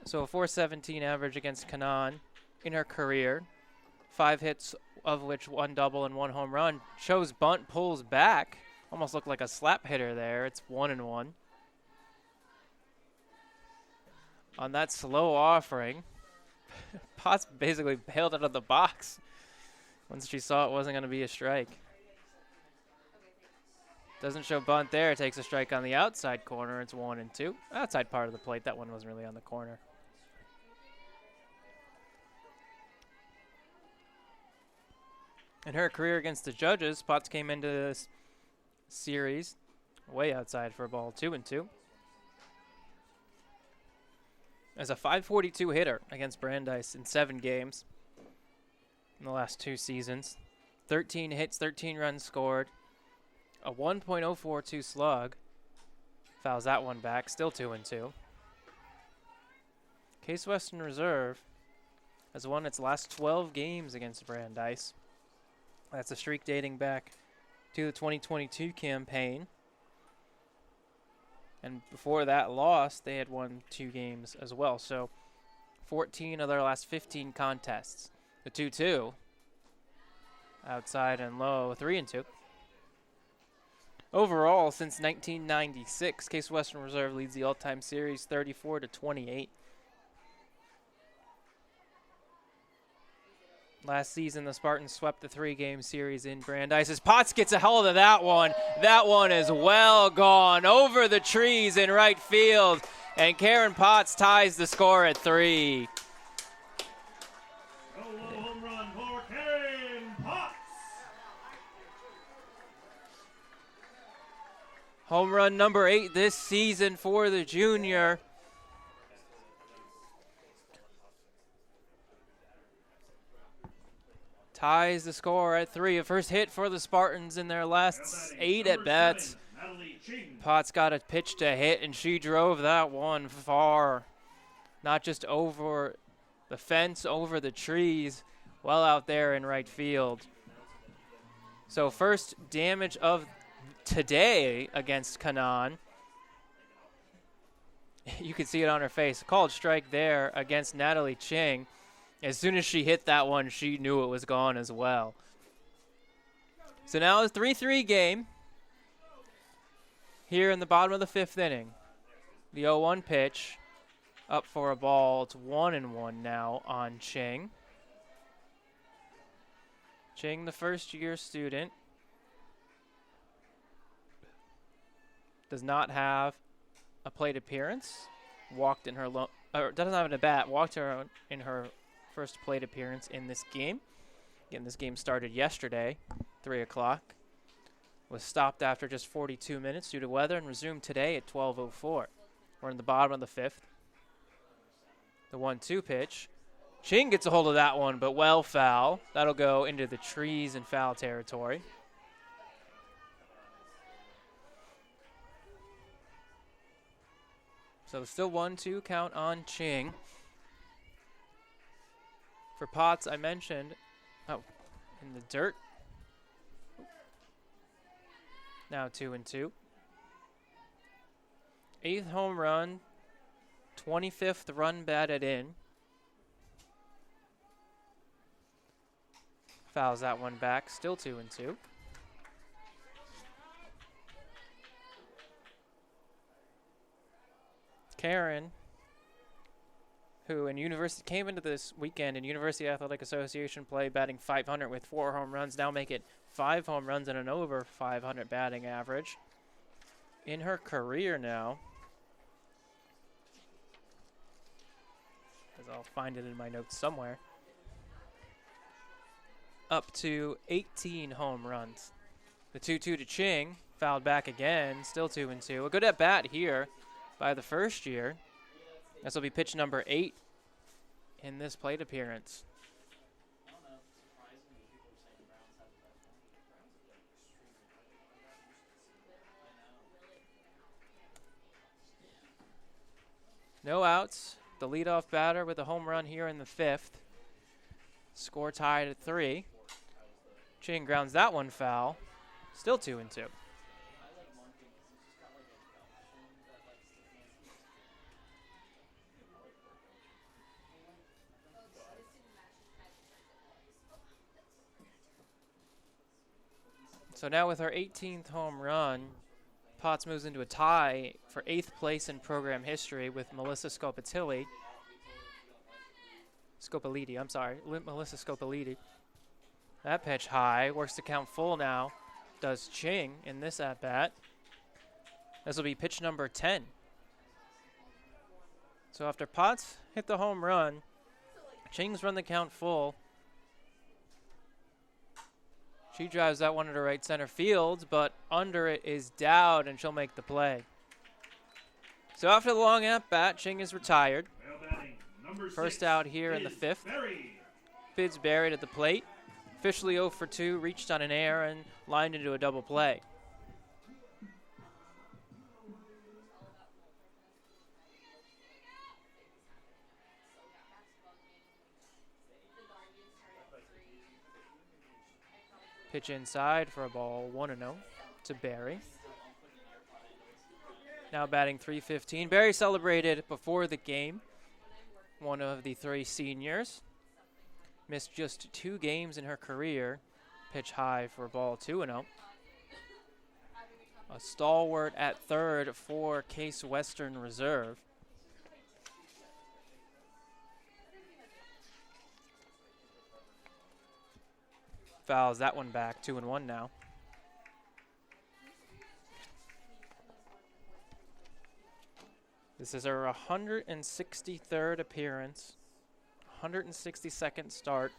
So a .417 average against Canaan in her career. 5 hits, of which 1 double and 1 home run. Shows bunt, pulls back. Almost looked like a slap hitter there. It's 1-1. On that slow offering, Potts basically bailed out of the box once she saw it wasn't going to be a strike. Doesn't show bunt there. Takes a strike on the outside corner. It's 1-2. Outside part of the plate. That one wasn't really on the corner. In her career against the Judges, Potts came into this series way outside for a ball, 2-2. As a .542 hitter against Brandeis in 7 games in the last 2 seasons. 13 hits, 13 runs scored. A 1.042 slug. Fouls that one back, still 2-2. Case Western Reserve has won its last 12 games against Brandeis. That's a streak dating back to the 2022 campaign. And before that loss, they had won 2 games as well. So 14 of their last 15 contests. The 2-2. Outside and low, 3-2. Overall, since 1996, Case Western Reserve leads the all-time series 34-28. Last season, the Spartans swept the 3-game series in Brandeis. As Potts gets a hold of that one. That one is well gone over the trees in right field. And Karen Potts ties the score at 3. Solo home run for Karen Potts. Home run number 8 this season for the junior. Ties the score at 3. A first hit for the Spartans in their last 8 at-bats. Potts got a pitch to hit, and she drove that one far. Not just over the fence over the trees, well out there in right field. So first damage of today against Kanan. You can see it on her face. Called strike there against Natalie Ching. As soon as she hit that one, she knew it was gone as well. So now it's 3-3 game here in the bottom of the 5th inning. The 0-1 pitch up for a ball. It's 1-1 now on Ching. Ching, the first-year student, does not have a plate appearance. Walked in her doesn't have a bat. Walked her in her first plate appearance in this game. Again, this game started yesterday, 3 o'clock. Was stopped after just 42 minutes due to weather and resumed today at 12:04. We're in the bottom of the 5th. The 1-2 pitch. Ching gets a hold of that one, but well foul. That'll go into the trees and foul territory. So still 1-2 count on Ching. For Potts, I mentioned, in the dirt. Now 2-2. 8th home run, 25th run batted in. Fouls that one back, still 2-2. Karen, who came into this weekend in University Athletic Association play batting .500 with 4 home runs, now make it 5 home runs and an over .500 batting average. In her career now, as I'll find it in my notes somewhere, up to 18 home runs. The 2-2 to Ching, fouled back again, still 2-2. A good at bat here by the first year. This will be pitch number 8 in this plate appearance. No outs. The leadoff batter with a home run here in the 5th. Score tied at 3. Ching grounds that one foul. Still 2-2. So now with her 18th home run, Potts moves into a tie for 8th place in program history with Melissa Melissa Scopelliti. That pitch high, works the count full now, does Ching in this at-bat. This will be pitch number 10. So after Potts hit the home run, Ching's run the count full. She drives that one into right center field, but under it is Dowd, and she'll make the play. So after the long at-bat, Ching is retired. First out here in the 5th. Bids buried at the plate. Officially 0 for 2, reached on an error and lined into a double play. Pitch inside for a ball, 1-0 to Barry. Now batting .315. Barry celebrated before the game. One of the 3 seniors. Missed just 2 games in her career. Pitch high for a ball, 2-0. A stalwart at third for Case Western Reserve. Fouls that one back, 2-1 now. This is her 163rd appearance, 162nd start,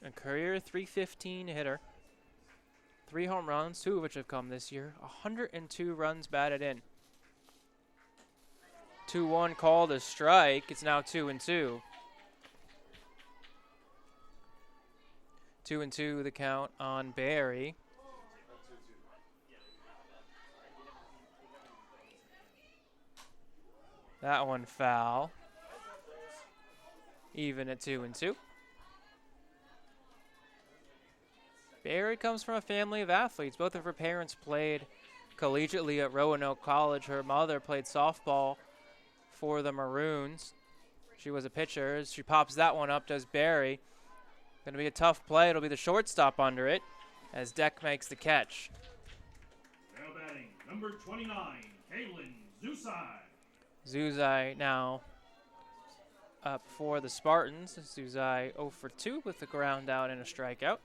a career .315 hitter. 3 home runs, 2 of which have come this year, 102 runs batted in. 2-1 called a strike. It's now 2-2. 2-2 the count on Barry. That one foul. even at 2-2. Barry comes from a family of athletes. Both of her parents played collegiately at Roanoke College. Her mother played softball for the Maroons. She was a pitcher. As she pops that one up, does Barry. Going to be a tough play. It'll be the shortstop under it as Deck makes the catch. Now batting, number 29, Kaylin Zusai. Zuzai now up for the Spartans. Zuzai 0 for 2 with the ground out and a strikeout.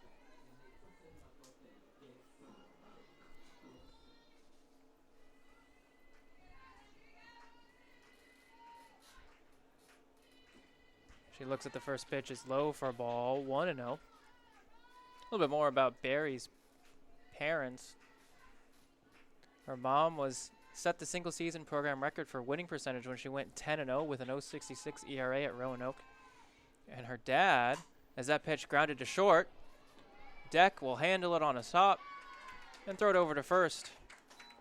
She looks at the first pitch. It's low for a ball, 1-0. A little bit more about Barry's parents. Her mom set the single season program record for winning percentage when she went 10-0 with an 0.66 ERA at Roanoke. And her dad, as that pitch grounded to short, Deck will handle it on a stop and throw it over to first.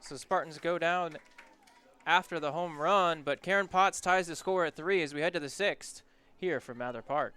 So Spartans go down after the home run, but Karen Potts ties the score at 3 as we head to the 6th here from Mather Park.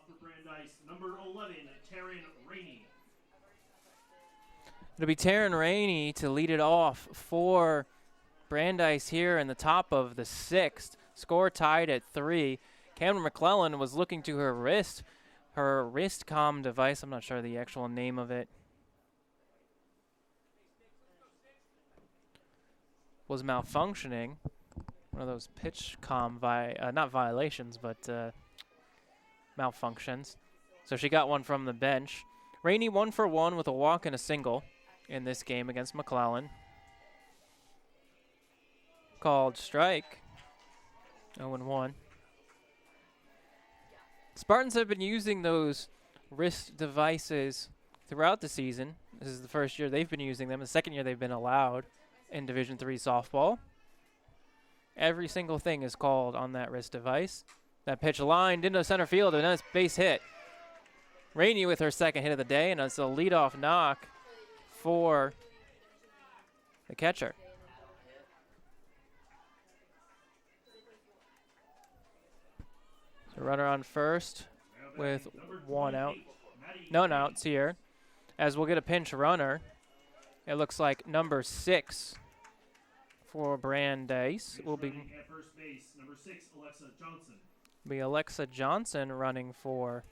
For Brandeis, number 11, Taryn Rainey. It'll be Taryn Rainey to lead it off for Brandeis here in the top of the 6th. Score tied at 3. Cameron McClellan was looking to her wrist comm device. I'm not sure the actual name of it. Was malfunctioning. One of those pitch comm, not violations, but malfunctions. So she got one from the bench. Rainey 1 for 1 with a walk and a single in this game against McClellan. Called strike. 0-1. Spartans have been using those wrist devices throughout the season. This is the first year they've been using them. The second year they've been allowed in Division III softball. Every single thing is called on that wrist device. That pitch lined into center field, and that's base hit. Rainey with her second hit of the day, and it's a leadoff knock for the catcher. So runner on first with 1 out. No outs here, as we'll get a pinch runner. It looks like number 6 for Brandeis will be at first base, number 6, Alexa Johnson. Alexa Johnson running for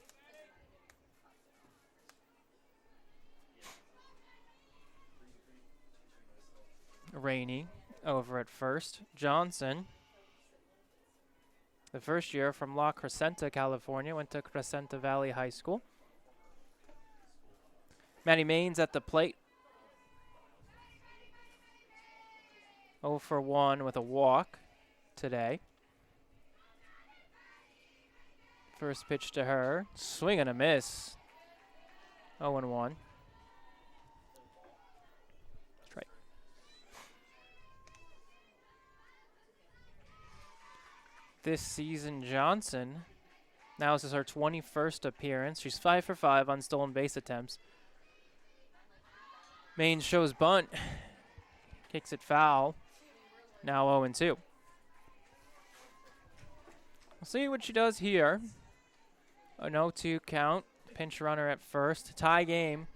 Rainey over at first. Johnson, the first year from La Crescenta, California, went to Crescenta Valley High School. Maddie Maines at the plate. 0 for 1 with a walk today. First pitch to her. Swing and a miss. 0-1. That's right. This season, Johnson, now this is her 21st appearance. She's 5 for 5 on stolen base attempts. Maines shows bunt. Kicks it foul. Now 0-2. We'll see what she does here. An 0-2 count pinch runner at first. Tie game.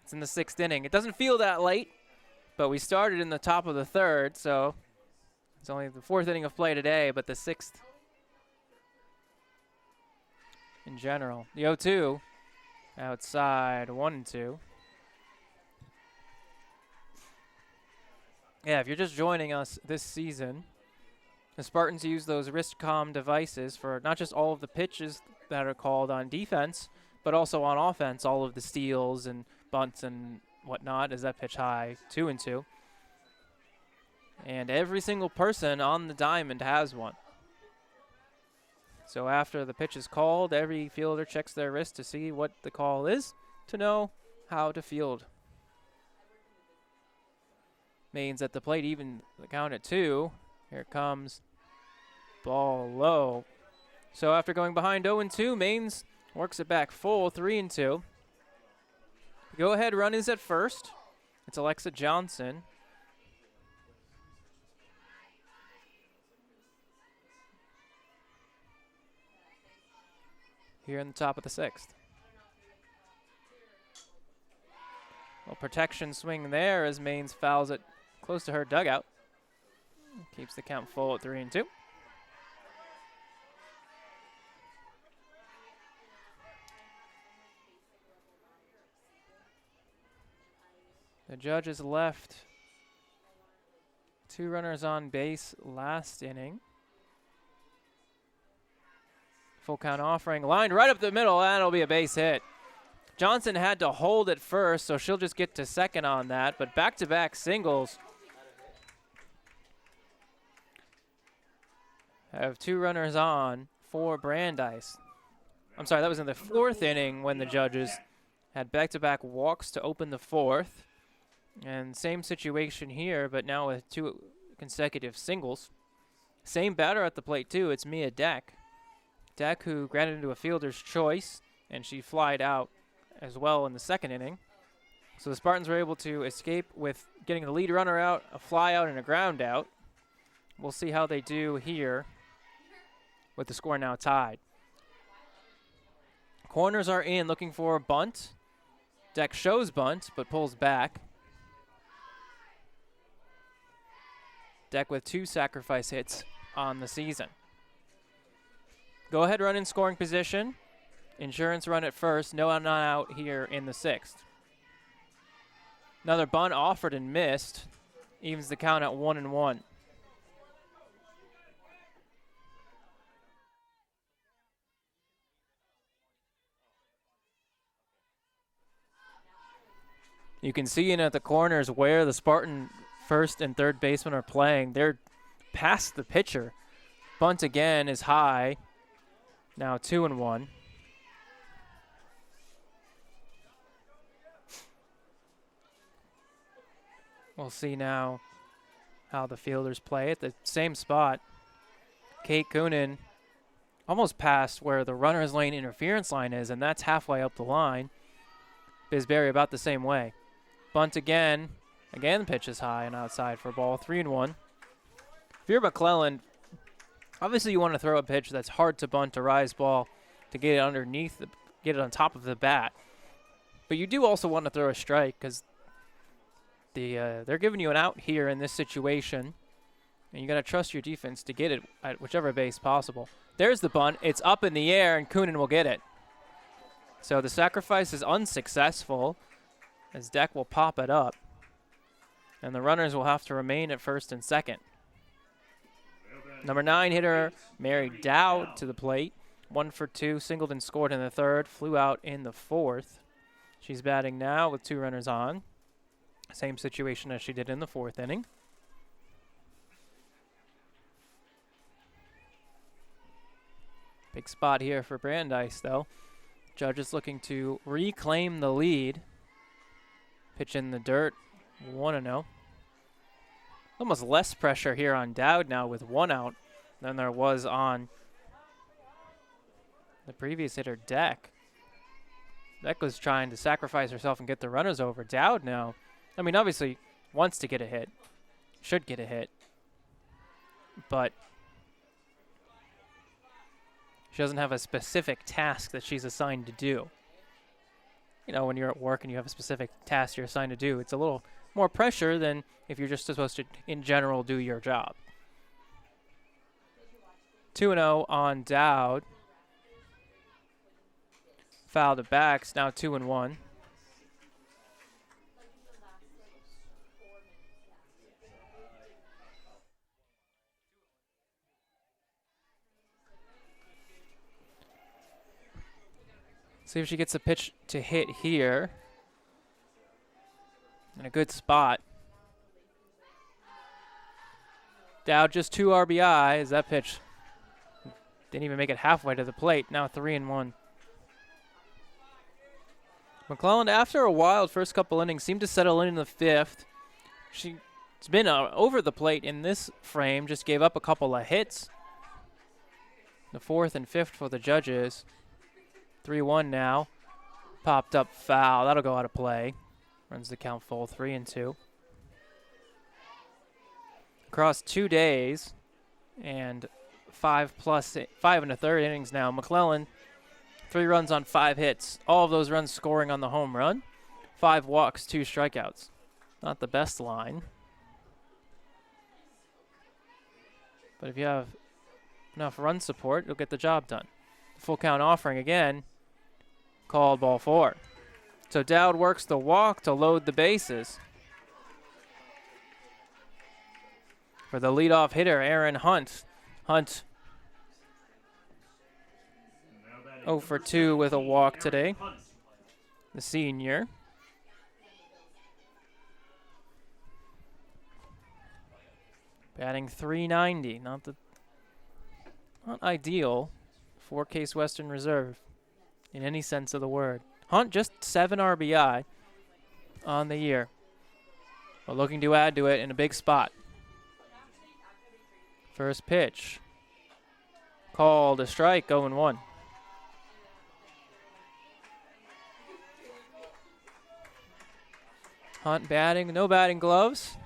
It's in the 6th inning. It doesn't feel that late, but we started in the top of the 3rd, so it's only the 4th inning of play today, but the 6th in general. The 0-2 outside, 1-2. Yeah, if you're just joining us this season, the Spartans use those wrist-comm devices for not just all of the pitches that are called on defense, but also on offense, all of the steals and bunts and whatnot. Is that pitch high? 2-2. And every single person on the diamond has one. So after the pitch is called, every fielder checks their wrist to see what the call is to know how to field. Maine's at the plate, even the count at 2. Here it comes. Ball low. So after going behind 0-2, Maine's works it back full, 3-2. Go ahead run is at first. It's Alexa Johnson. Here in the top of the 6th. Well, protection swing there as Maine's fouls it close to her dugout. Keeps the count full at 3-2. The judges left 2 runners on base last inning. Full count offering, lined right up the middle, and it'll be a base hit. Johnson had to hold it first, so she'll just get to second on that, but back-to-back singles. Have 2 runners on for Brandeis. I'm sorry, that was in the 4th inning when the judges had back-to-back walks to open the 4th. And same situation here, but now with 2 consecutive singles. Same batter at the plate, too. It's Mia Deck. Deck, who granted into a fielder's choice, and she flied out as well in the 2nd inning. So the Spartans were able to escape with getting the lead runner out, a fly out, and a ground out. We'll see how they do here with the score now tied. Corners are in, looking for a bunt. Deck shows bunt, but pulls back. Deck with 2 sacrifice hits on the season. Go ahead run in scoring position. Insurance run at first. No out here in the 6th. Another bunt offered and missed. Evens the count at 1-1. You can see in at the corners where the Spartan first and third baseman are playing. They're past the pitcher. Bunt again is high. Now 2-1. We'll see now how the fielders play at the same spot. Kate Coonan almost past where the runner's lane interference line is, and that's halfway up the line. Bisberry about the same way. Bunt again. Again, the pitch is high and outside for a ball. 3-1. If you're McClellan, obviously you want to throw a pitch that's hard to bunt, a rise ball, to get it underneath, get it on top of the bat. But you do also want to throw a strike because they're giving you an out here in this situation, and you got to trust your defense to get it at whichever base possible. There's the bunt. It's up in the air, and Coonan will get it. So the sacrifice is unsuccessful as Deck will pop it up, and the runners will have to remain at first and second. Number 9 hitter Mary Dowd to the plate. 1 for 2, singled and scored in the 3rd, flew out in the 4th. She's batting now with 2 runners on. Same situation as she did in the 4th inning. Big spot here for Brandeis, though. Judges looking to reclaim the lead. Pitch in the dirt, 1-0. Almost less pressure here on Dowd now with 1 out than there was on the previous hitter, Deck. Deck was trying to sacrifice herself and get the runners over. Dowd now, I mean, obviously wants to get a hit, should get a hit, but She doesn't have a specific task that she's assigned to do. You know, when you're at work and you have a specific task you're assigned to do, it's a little more pressure than if you're just supposed to, in general, do your job. 2-0 on Dowd. Fouled it back. It's now 2-1. See if she gets a pitch to hit here. In a good spot. Dowd just 2 RBIs. That pitch didn't even make it halfway to the plate. Now 3-1. McClellan, after a wild first couple innings, seemed to settle in the 5th. She's been over the plate in this frame. Just gave up a couple of hits. The 4th and 5th for the judges. 3-1 now. Popped up foul. That'll go out of play. Runs the count full. 3-2. Across 2 days and 5 1/3 innings now. McClellan, 3 runs on 5 hits. All of those runs scoring on the home run. 5 walks, 2 strikeouts. Not the best line. But if you have enough run support, you'll get the job done. Full count offering again. Called ball 4. So Dowd works the walk to load the bases. For the leadoff hitter, Aaron Hunt. Hunt 0 for 2 with a walk today. The senior. Batting .390. Not ideal for Case Western Reserve in any sense of the word. Hunt just 7 RBI on the year, but looking to add to it in a big spot. First pitch. Called a strike, 0-1. Hunt batting, no batting gloves.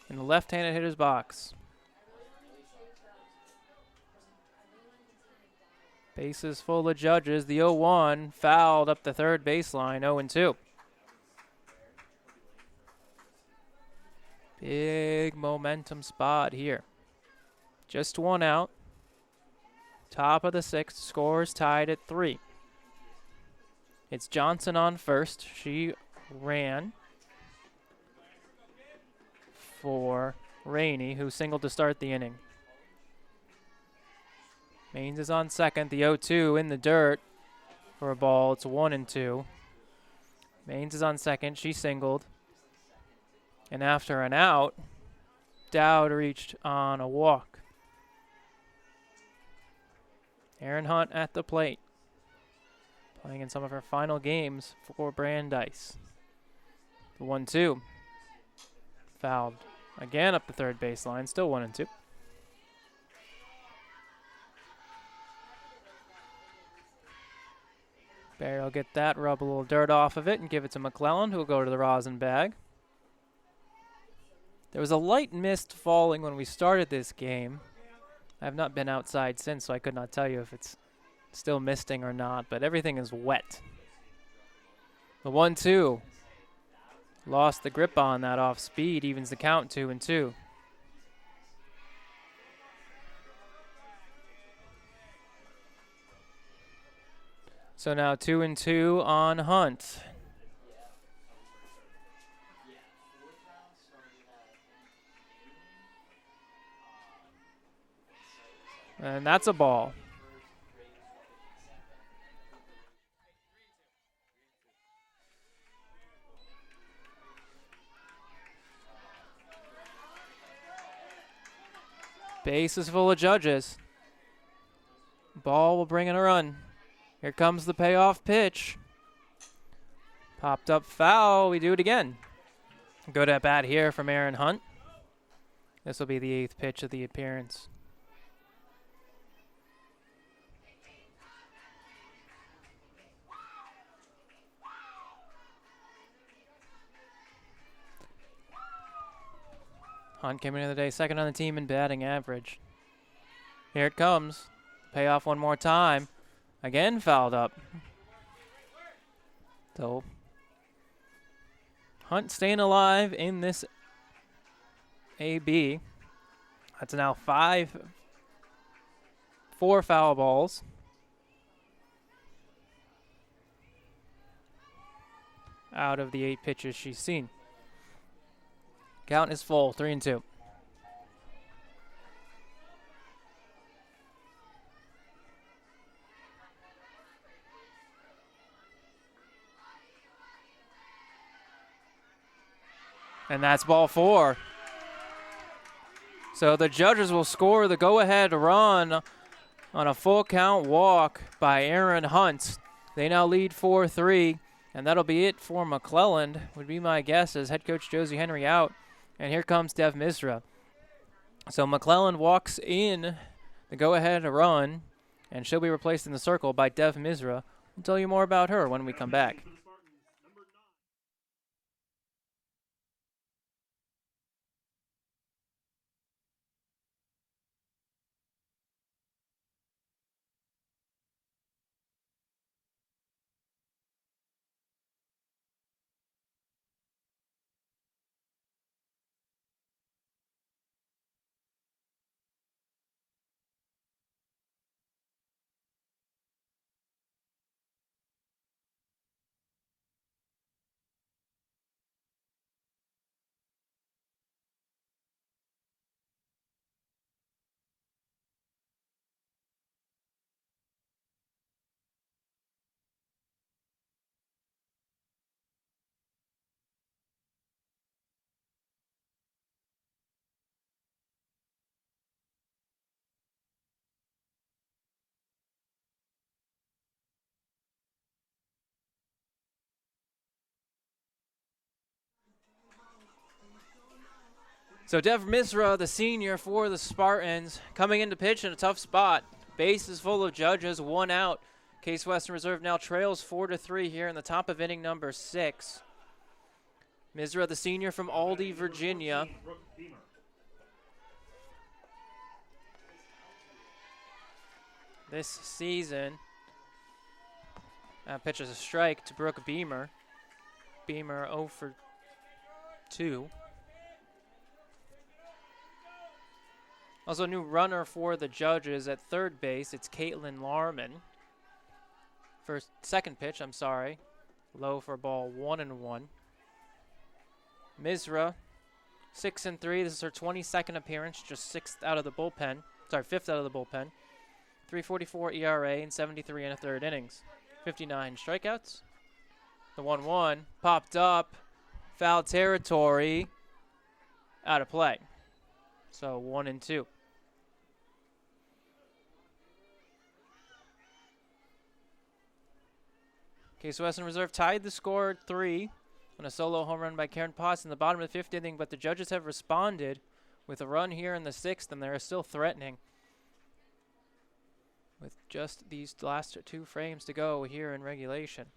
In the left-handed hitter's box. Bases full of judges. The 0-1 fouled up the third baseline, 0-2. Big momentum spot here. Just 1 out. Top of the 6th. Scores tied at 3. It's Johnson on first. She ran for Rainey, who singled to start the inning. Maines is on second. The 0-2 in the dirt for a ball. It's 1-2. Maines is on second. She singled. And after an out, Dowd reached on a walk. Aaron Hunt at the plate. Playing in some of her final games for Brandeis. The 1-2. Fouled again up the third baseline. Still 1-2. Barry will get that, rub a little dirt off of it, and give it to McClellan, who will go to the rosin bag. There was a light mist falling when we started this game. I have not been outside since, so I could not tell you if it's still misting or not, but everything is wet. The 1-2. Lost the grip on that off speed, evens the count 2-2. So now 2-2 on Hunt. And that's a ball. Base is full of judges. Ball will bring in a run. Here comes the payoff pitch. Popped up foul. We do it again. Good at bat here from Aaron Hunt. This will be the 8th pitch of the appearance. Hunt came into the day second on the team in batting average. Here it comes. Payoff one more time. Again fouled up. So Hunt staying alive in this AB. That's now 4 foul balls. Out of the 8 pitches she's seen. Count is full, 3-2. And that's ball 4. So the judges will score the go-ahead run on a full count walk by Aaron Hunt. They now lead 4-3, and that'll be it for McClelland, would be my guess, as head coach Josie Henry out. And here comes Dev Misra. So McClelland walks in the go-ahead run, and she'll be replaced in the circle by Dev Misra. We'll tell you more about her when we come back. So Dev Misra, the senior for the Spartans, coming into pitch in a tough spot. Base is full of judges, 1 out. Case Western Reserve now trails 4-3 here in the top of inning number 6. Misra, the senior from Aldie, Virginia. This season, pitches a strike to Brooke Beamer. Beamer 0 for 2. Also, a new runner for the judges at third base. It's Caitlin Larman. Second pitch, low for ball 1-1. Misra, 6-3. This is her 22nd appearance, just 5th out of the bullpen. 3.44 ERA and 73 1/3 innings. 59 strikeouts. The 1-1 popped up, foul territory, out of play. So 1-2. Case Western Reserve tied the score at 3 on a solo home run by Karen Potts in the bottom of the 5th inning, but the judges have responded with a run here in the 6th, and they're still threatening with just these last 2 frames to go here in regulation.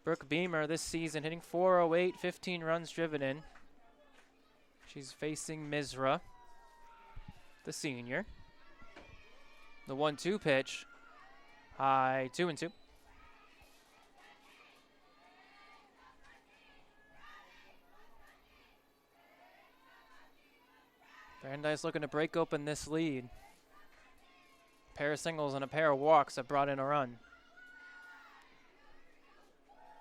Brooke Beamer this season hitting .408, 15 runs driven in. She's facing Misra, the senior. The 1-2 pitch, high, 2-2. Brandeis looking to break open this lead. A pair of singles and a pair of walks have brought in a run.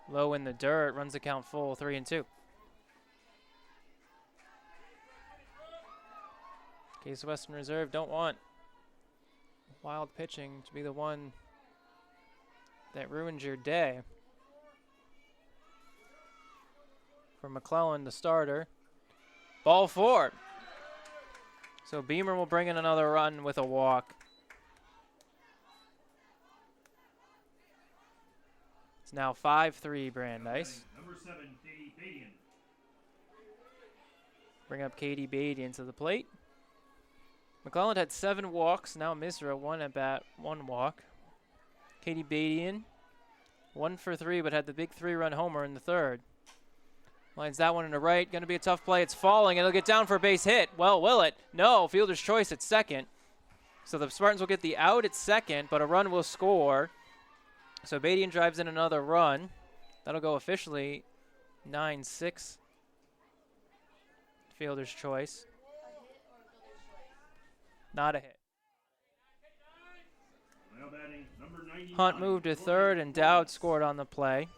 Low in the dirt, runs the count full, 3-2. Case Western Reserve don't want wild pitching to be the one that ruins your day. For McClelland, the starter. Ball 4. So Beamer will bring in another run with a walk. It's now 5-3 Brandeis. Number 7, Katie Badian. Bring up Katie Badian to the plate. McClelland had 7 walks. Now Misra, 1 at bat, 1 walk. Katie Badian, 1 for 3, but had the big 3-run homer in the 3rd. Lines that one into right. Going to be a tough play. It's falling. It'll get down for a base hit. Well, will it? No. Fielder's choice at second. So the Spartans will get the out at second, but a run will score. So Badian drives in another run. That'll go officially 9-6. Fielder's choice. Not a hit. Hunt moved to third, and Dowd scored on the play.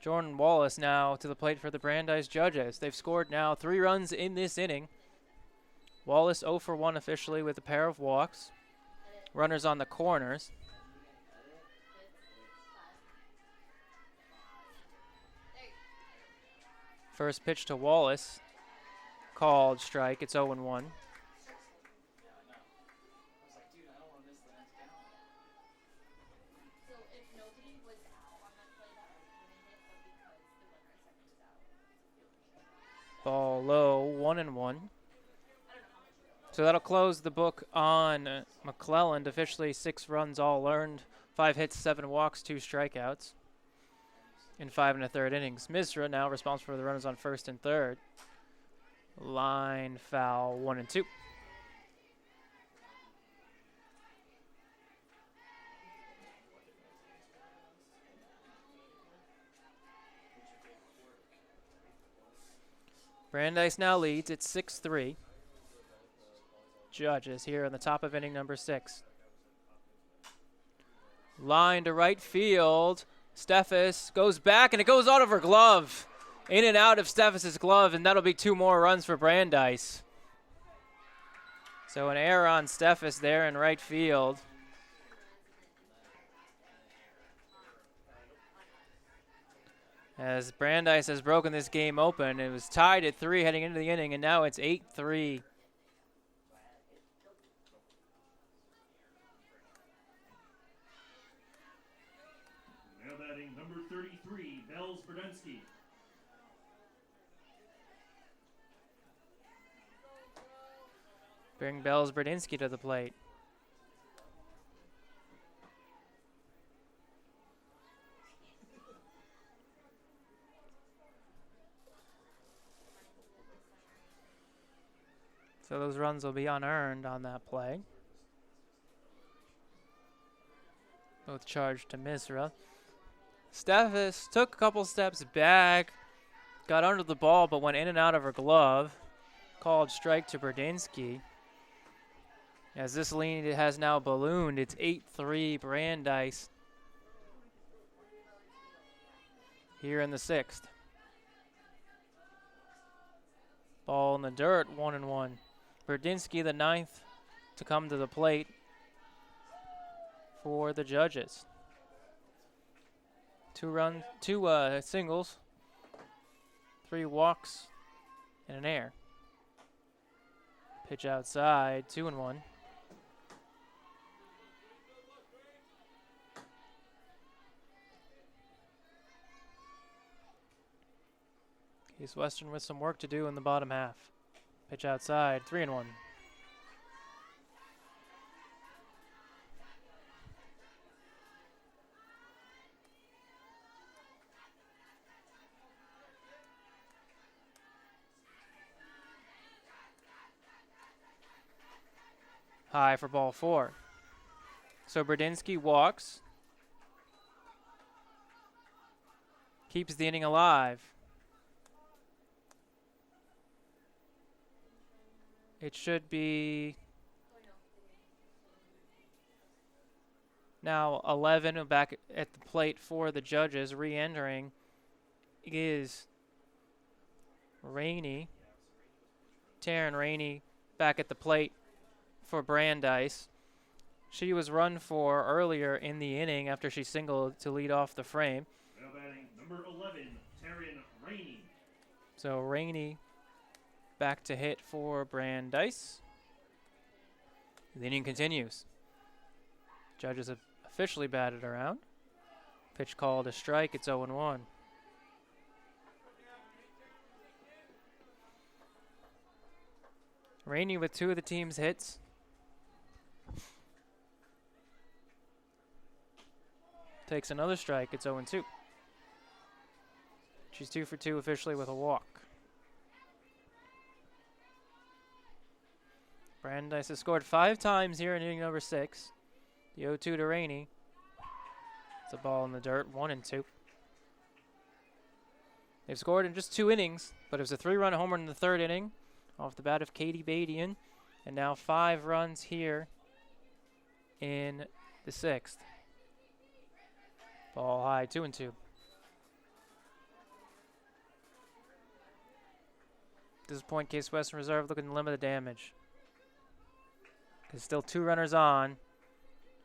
Jordan Wallace now to the plate for the Brandeis Judges. They've scored now 3 runs in this inning. Wallace 0 for 1 officially with a pair of walks. Runners on the corners. First pitch to Wallace. Called strike. It's 0-1. Ball low, 1-1. So that'll close the book on McClelland. Officially 6 runs all earned, 5 hits, 7 walks, 2 strikeouts in 5 1/3 innings. Misra now responsible for the runners on first and third. Line foul, 1-2. Brandeis now leads. It's 6-3. Judges here on the top of inning number 6. Line to right field. Steffes goes back, and it goes out of her glove. In and out of Steffes' glove, and that'll be 2 more runs for Brandeis. So an error on Steffes there in right field. As Brandeis has broken this game open, it was tied at 3 heading into the inning, and now it's 8-3. Now batting number 33, Bells Berdensky. Bring Bells Berdinsky to the plate. So those runs will be unearned on that play. Both charged to Misra. Steffes took a couple steps back, got under the ball, but went in and out of her glove. Called strike to Berdinsky. As this lead has now ballooned, it's 8-3 Brandeis here in the 6th. Ball in the dirt, 1-1. Berdinsky, the 9th, to come to the plate for the Judges. 2 singles, 3 walks, and an error. Pitch outside, 2-1. Case Western with some work to do in the bottom half. Pitch outside, 3-1. High for ball 4. So Berdinsky walks. Keeps the inning alive. It should be now 11 back at the plate for the Judges. Re-entering is Rainey. Taryn Rainey back at the plate for Brandeis. She was run for earlier in the inning after she singled to lead off the frame. Now batting number 11, Taryn Rainey. So Rainey back to hit for Brandeis. The inning continues. Judges have officially batted around. Pitch called a strike. It's 0-1. Rainey with 2 of the team's hits. takes another strike. It's 0-2. She's 2 for 2 officially with a walk. Brandeis has scored 5 times here in inning number 6. The 0-2 to Rainey. It's a ball in the dirt, 1-2. They've scored in just 2 innings, but it was a 3-run homer in the 3rd inning off the bat of Katie Badian, and now 5 runs here in the 6th. Ball high, 2-2. At this point, Case Western Reserve looking to limit the damage. There's still 2 runners on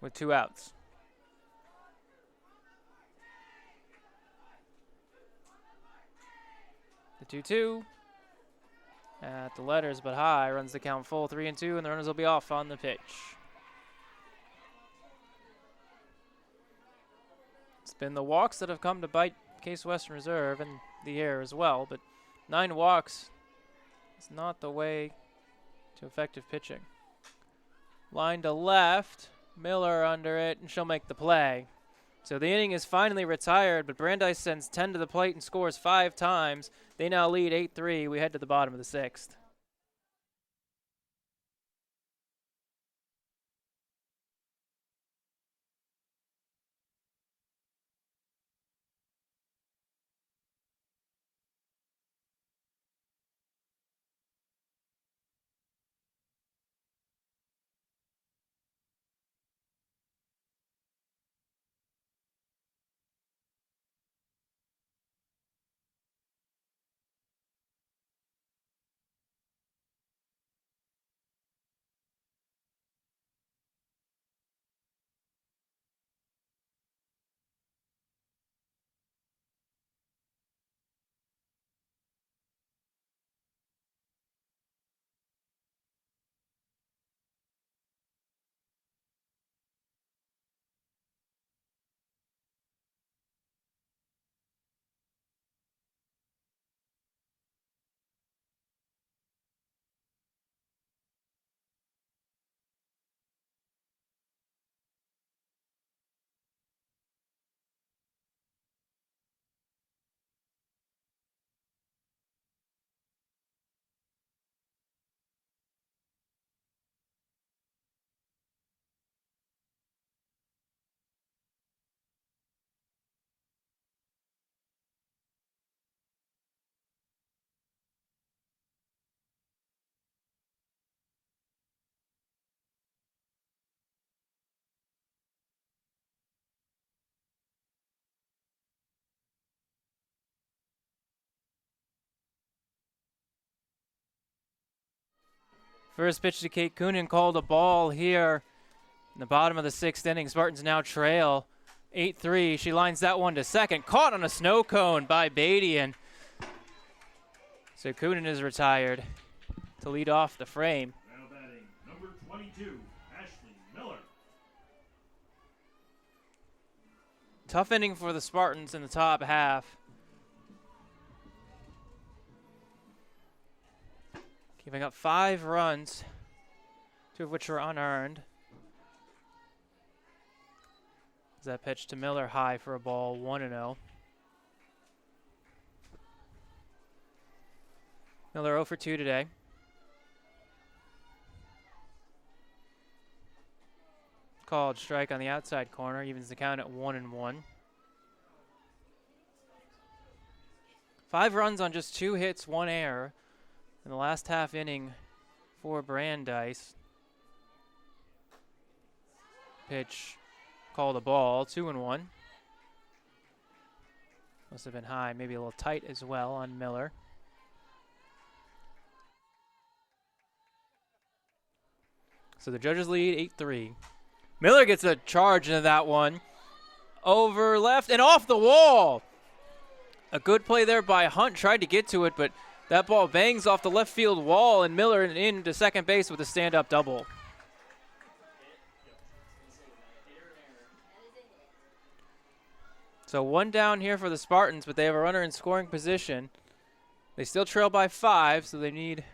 with 2 outs. The 2-2 at the letters, but high, runs the count full, 3-2, and the runners will be off on the pitch. It's been the walks that have come to bite Case Western Reserve and the air as well, but 9 walks is not the way to effective pitching. Line to left, Miller under it, and she'll make the play. So the inning is finally retired, but Brandeis sends 10 to the plate and scores 5 times. They now lead 8-3. We head to the bottom of the 6th. First pitch to Kate Coonan, called a ball here in the bottom of the 6th inning. Spartans now trail 8-3. She lines that one to second. Caught on a snow cone by Badian. So Coonan is retired to lead off the frame. Now batting, number 22, Ashley Miller. Tough inning for the Spartans in the top half. Giving up 5 runs, 2 of which are unearned. That pitch to Miller high for a ball, 1-0. Miller 0 for 2 today. Called strike on the outside corner, evens the count at 1-1. 5 runs on just 2 hits, 1 error in the last half inning for Brandeis. Pitch called a ball, 2-1. Must have been high, maybe a little tight as well on Miller. So the judges lead 8-3. Miller gets a charge into that one. Over left and off the wall. A good play there by Hunt. Tried to get to it, but that ball bangs off the left field wall, and Miller into second base with a stand-up double. So 1 down here for the Spartans, but they have a runner in scoring position. They still trail by 5, so they need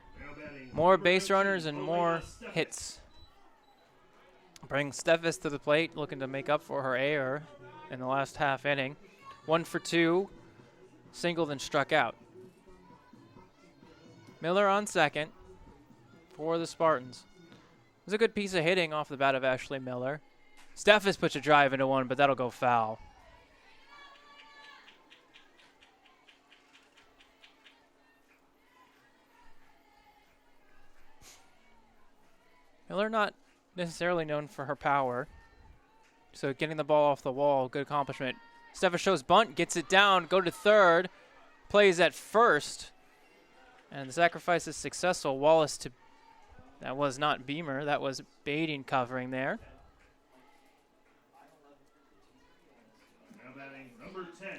more base runners and more hits. Bring Steffes to the plate, looking to make up for her error in the last half inning. 1 for 2, singled and struck out. Miller on second for the Spartans. It was a good piece of hitting off the bat of Ashley Miller. Steffes puts a drive into one, but that'll go foul. Miller not necessarily known for her power. So getting the ball off the wall, good accomplishment. Steffes shows bunt, gets it down, go to third, plays at first. And the sacrifice is successful. Wallace to, that was not Beamer, that was Bading covering there.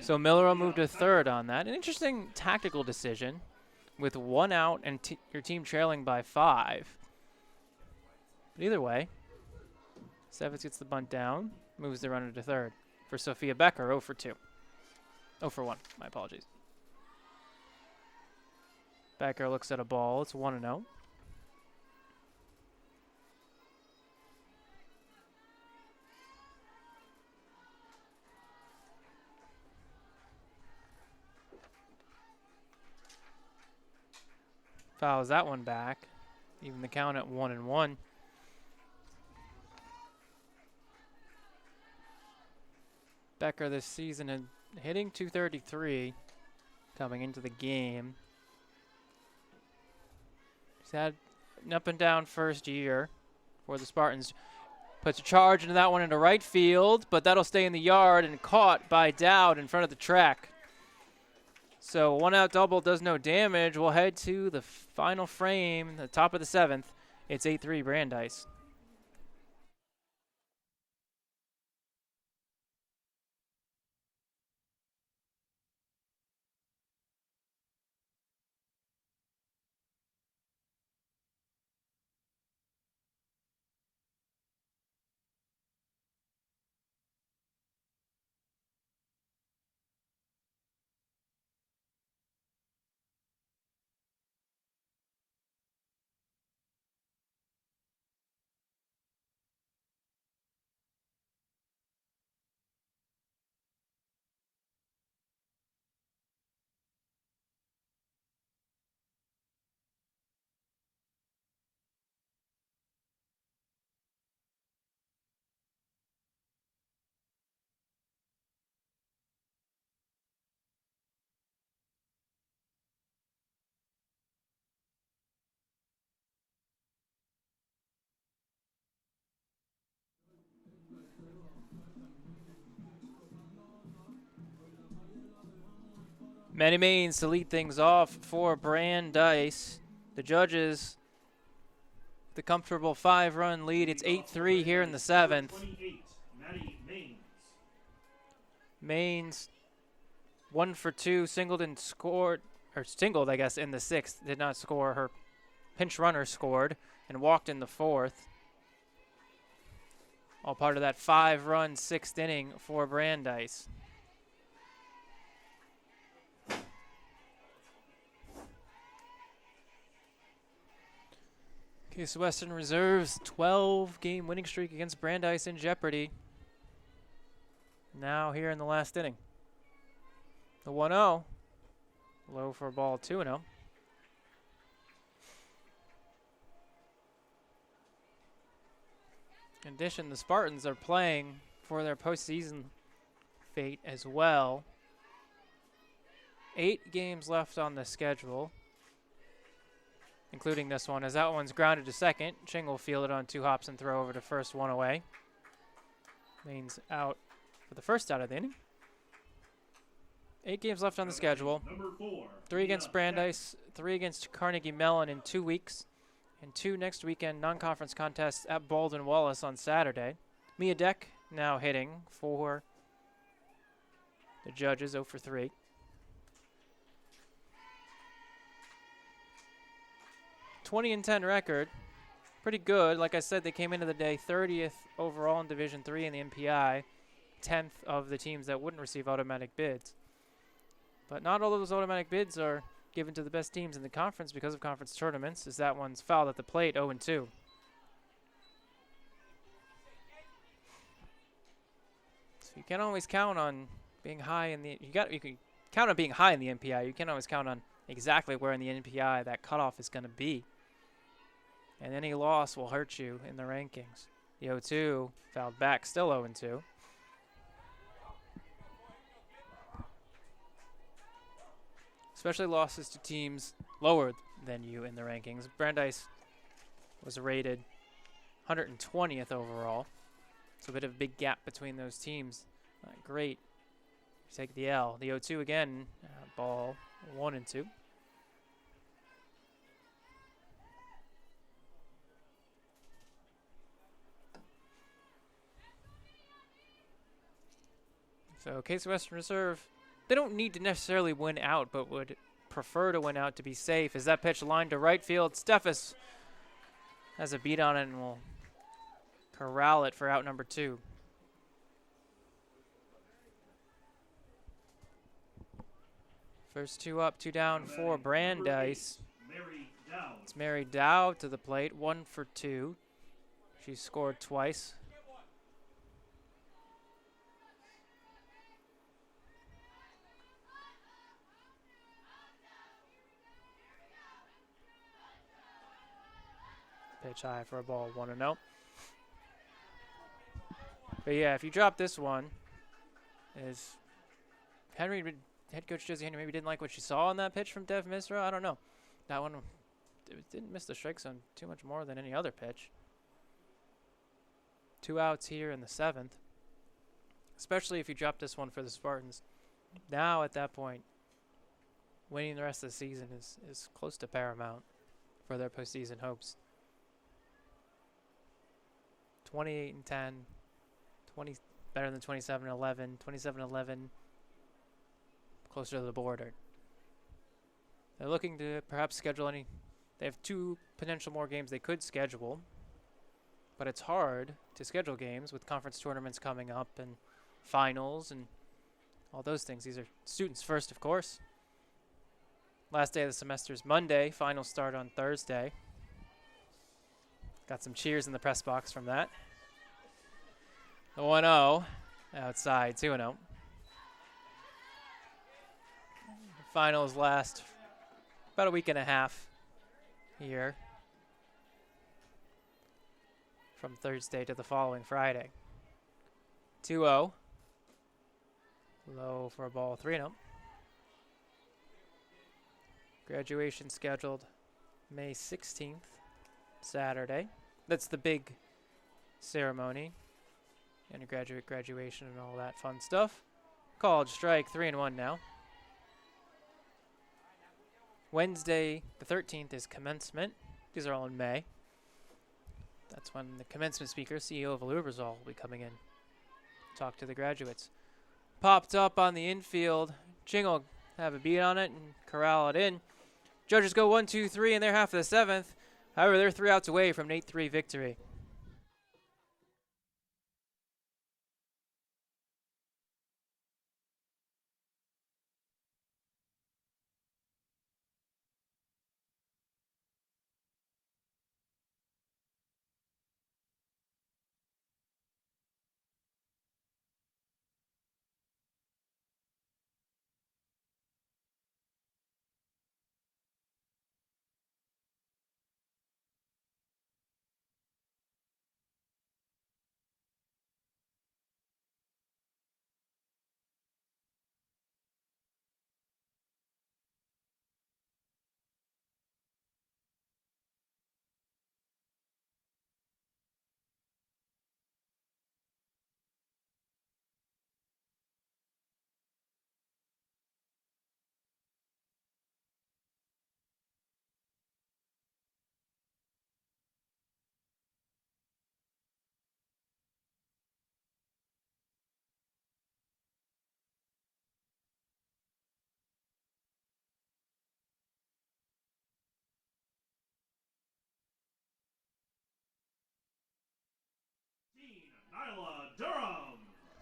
So Miller will move to third on that. An interesting tactical decision with 1 out and your team trailing by 5. But either way, Steffes gets the bunt down, moves the runner to third. For Sophia Becker, 0 for 2. 0 for 1, my apologies. Becker looks at a ball, it's 1-0. Fouls that one back, even the count at 1-1. Becker this season had hitting .233 coming into the game. He's had an up and down first year for the Spartans. Puts a charge into that one into right field, but that'll stay in the yard and caught by Dowd in front of the track. So 1 out double does no damage. We'll head to the final frame, the top of the 7th. It's 8-3 Brandeis. Manny Maines to lead things off for Brandeis. The judges, the comfortable 5-run lead. It's 8-3 here in the 7th. Maines 1 for 2, singled, I guess, in the 6th. Did not score. Her pinch runner scored and walked in the 4th. All part of that 5-run 6th inning for Brandeis. Case Western Reserve's 12-game winning streak against Brandeis in jeopardy. Now here in the last inning. The 1-0. Low for a ball, 2-0. In addition, the Spartans are playing for their postseason fate as well. 8 games left on the schedule, including this one, as that one's grounded to second. Ching will field it on 2 hops and throw over to first, 1 away. Maines out for the first out of the inning. 8 games left on the schedule. 3 against Brandeis, 3 against Carnegie Mellon in 2 weeks, and 2 next weekend non-conference contests at Baldwin Wallace on Saturday. Mia Deck now hitting for the judges, 0 for 3. .20-10 record, pretty good. Like I said, they came into the day 30th overall in Division III in the MPI, 10th of the teams that wouldn't receive automatic bids. But not all of those automatic bids are given to the best teams in the conference because of conference tournaments, as that one's fouled at the plate, 0-2. You can't always count on being high in the. You can count on being high in the NPI. You can't always count on exactly where in the NPI that cutoff is going to be. And any loss will hurt you in the rankings. The 0-2 fouled back, still 0-2. Especially losses to teams lower than you in the rankings. Brandeis was rated 120th overall. So a bit of a big gap between those teams. Not great. Take the L. The 0-2 again. Ball 1 and 2. So Case Western Reserve, they don't need to necessarily win out, but would prefer to win out to be safe. As that pitch lined to right field, Steffes has a beat on it and will corral it for out number 2. First 2 up, 2 down for Brandeis. It's Mary Dow to the plate, 1 for 2. She scored twice. Pitch high for a ball, 1-0. But yeah, if you drop this one, is head coach Josie Henry maybe didn't like what she saw on that pitch from Dev Misra? I don't know. That one didn't miss the strike zone too much more than any other pitch. 2 outs here in the 7th. Especially if you drop this one for the Spartans. Now at that point, winning the rest of the season is close to paramount for their postseason hopes. 28-10, 20 better than 27-11, 27-11, closer to the border. They're looking to perhaps schedule any. They have 2 potential more games they could schedule, but it's hard to schedule games with conference tournaments coming up and finals and all those things. These are students first, of course. Last day of the semester is Monday. Finals start on Thursday. Got some cheers in the press box from that. The 1-0 outside, 2-0. Finals last about a week and a half here from Thursday to the following Friday. 2-0. Low for a ball, 3-0. Graduation scheduled May 16th. Saturday. That's the big ceremony. Undergraduate graduation and all that fun stuff. College strike, 3-1 now. Wednesday, the 13th, is commencement. These are all in May. That's when the commencement speaker, CEO of Lubrizol, will be coming in. Talk to the graduates. Popped up on the infield. Ching will have a beat on it and corral it in. Judges go 1-2-3 in their half of the 7th. However, they're 3 outs away from an 8-3 victory.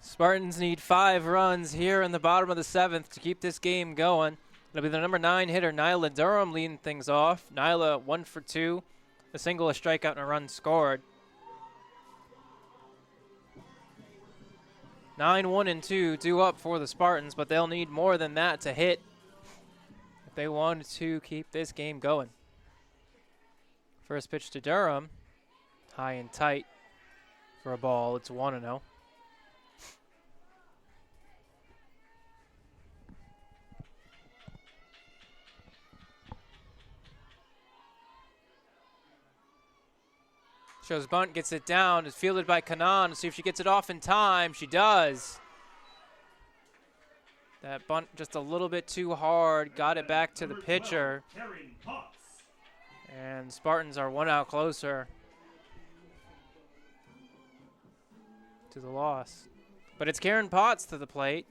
Spartans need 5 runs here in the bottom of the 7th to keep this game going. It'll be the number 9 hitter, Nyla Durham, leading things off. Nyla 1 for 2, a single, a strikeout, and a run scored. 9-1-2 due up for the Spartans, but they'll need more than that to hit if they want to keep this game going. First pitch to Durham, high and tight for a ball. It's 1-0. Shows bunt, gets it down, is fielded by Kanan. See if she gets it off in time. She does. That bunt just a little bit too hard. Got it back to the pitcher. And Spartans are 1 out closer to the loss. But it's Karen Potts to the plate.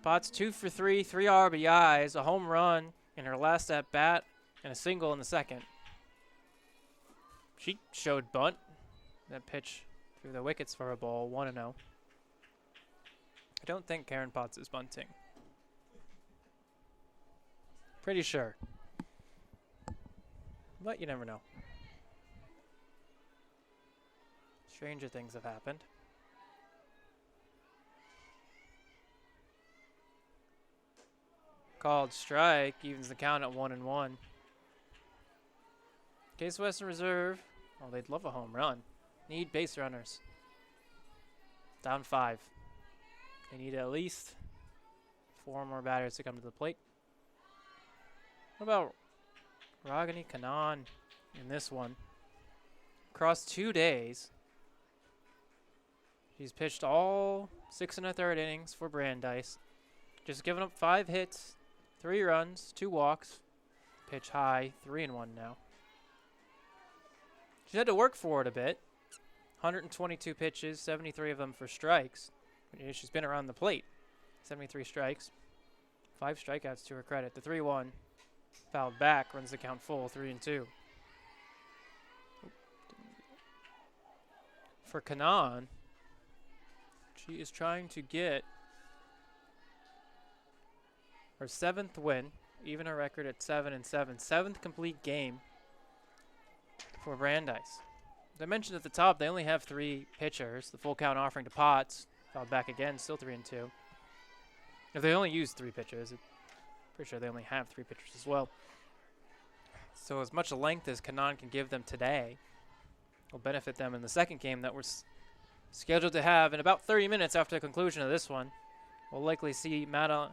Potts 2 for 3, 3 RBIs, a home run in her last at bat, and a single in the second. She showed bunt. That pitch through the wickets for a ball, 1-0. I don't think Karen Potts is bunting. Pretty sure. But you never know. Stranger things have happened. Called strike, evens the count at 1-1. Case Western Reserve, oh, they'd love a home run. Need base runners. Down 5. They need at least 4 more batters to come to the plate. What about Ragini Kanan in this one? Across 2 days, she's pitched all 6 1/3 innings for Brandeis. Just given up 5 hits, 3 runs, 2 walks. Pitch high, 3-1 now. She's had to work for it a bit. 122 pitches, 73 of them for strikes. She's been around the plate. 73 strikes, 5 strikeouts to her credit. The 3-1 fouled back, runs the count full, 3-2. For Kanan, she is trying to get her 7th win, even her record at 7-7. 7th complete game for Brandeis. As I mentioned at the top, they only have 3 pitchers. The full count offering to Potts, fouled back again, still 3-2. If they only use 3 pitchers, I'm pretty sure they only have 3 pitchers as well. So as much length as Kanan can give them today will benefit them in the second game that we're scheduled to have in about 30 minutes after the conclusion of this one. We'll likely see Madeline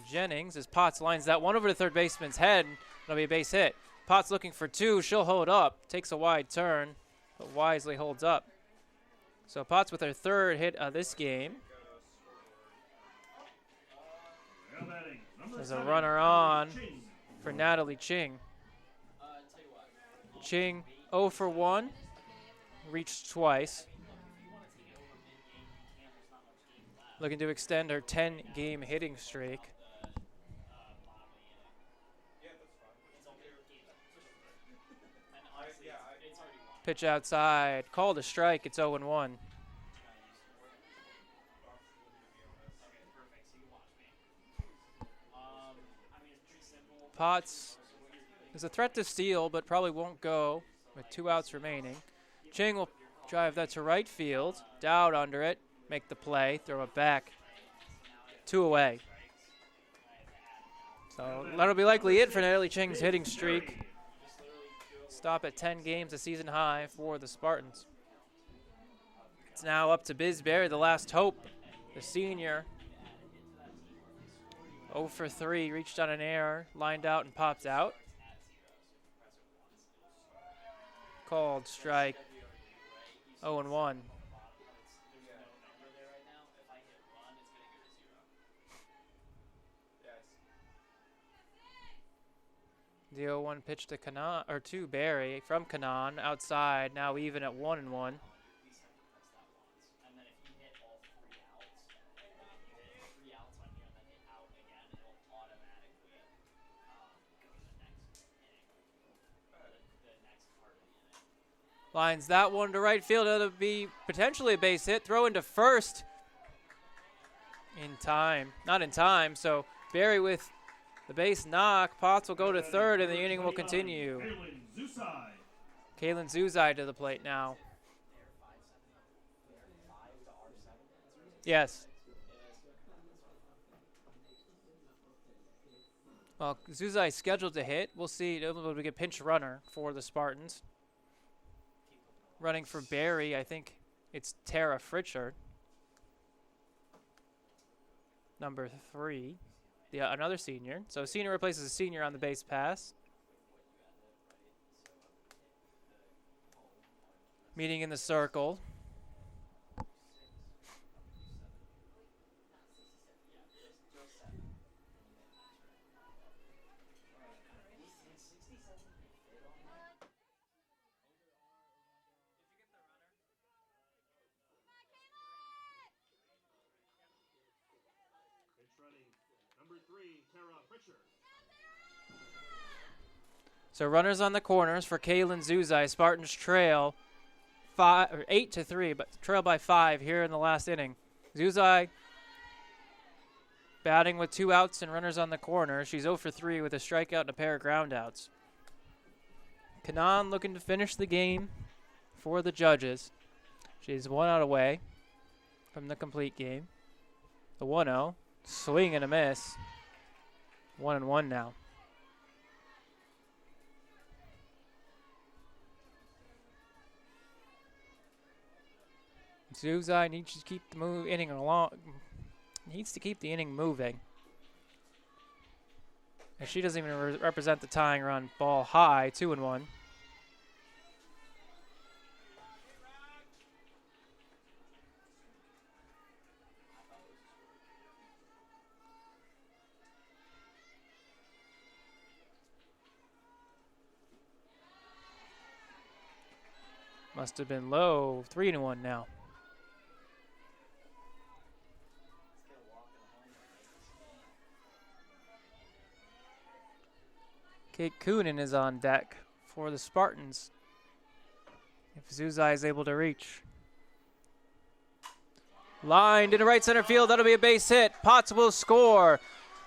Jennings as Potts lines that one over the third baseman's head. It'll be a base hit. Potts looking for 2. She'll hold up. Takes a wide turn, but wisely holds up. So Potts with her 3rd hit of this game. There's a runner on for Natalie Ching. Ching 0 for 1. Reached twice. Looking to extend her 10-game hitting streak. Pitch outside. Called a strike. It's 0-1. Potts is a threat to steal, but probably won't go with 2 outs remaining. Ching will drive that to right field. Dowd under it. Make the play. Throw it back. 2 away. So that'll be likely it for Natalie Ching's hitting streak. Stop at 10 games, a season high for the Spartans. It's now up to Biz Berry, the last hope. The senior. 0 for 3, reached on an error, lined out and popped out. Called strike. 0-1. The 0-1 pitch to Kanan, or to Berry from Kanan outside, now even at 1-1. Lines that one to right field. It'll be potentially a base hit. Throw into first in time. Not in time, so Berry with the base knock. Potts will go to 3rd, and the inning will continue. Kaylin Zuzai to the plate now. Yes. Well, Zuzai is scheduled to hit. We'll see. It'll be a pinch runner for the Spartans. Running for Barry, I think it's Tara Fritchard. Number 3. Another senior. So senior replaces a senior on the base pass. Meeting in the circle. Number 3, Tara Pritchard. So runners on the corners for Kaylin Zuzai. Spartans trail 8-3, but trail by 5 here in the last inning. Zuzai batting with 2 outs and runners on the corner. She's 0 for 3 with a strikeout and a pair of groundouts. Kanan looking to finish the game for the judges. She's 1 out away from the complete game. The 1-0. Swing and a miss. 1-1 now. Zuzai needs to keep the inning along. Needs to keep the inning moving. And she doesn't even represent the tying run. Ball high, 2-1. Must have been low. 3-1 now. Kate Coonan is on deck for the Spartans. If Zuzai is able to reach. Lined into right center field. That'll be a base hit. Potts will score.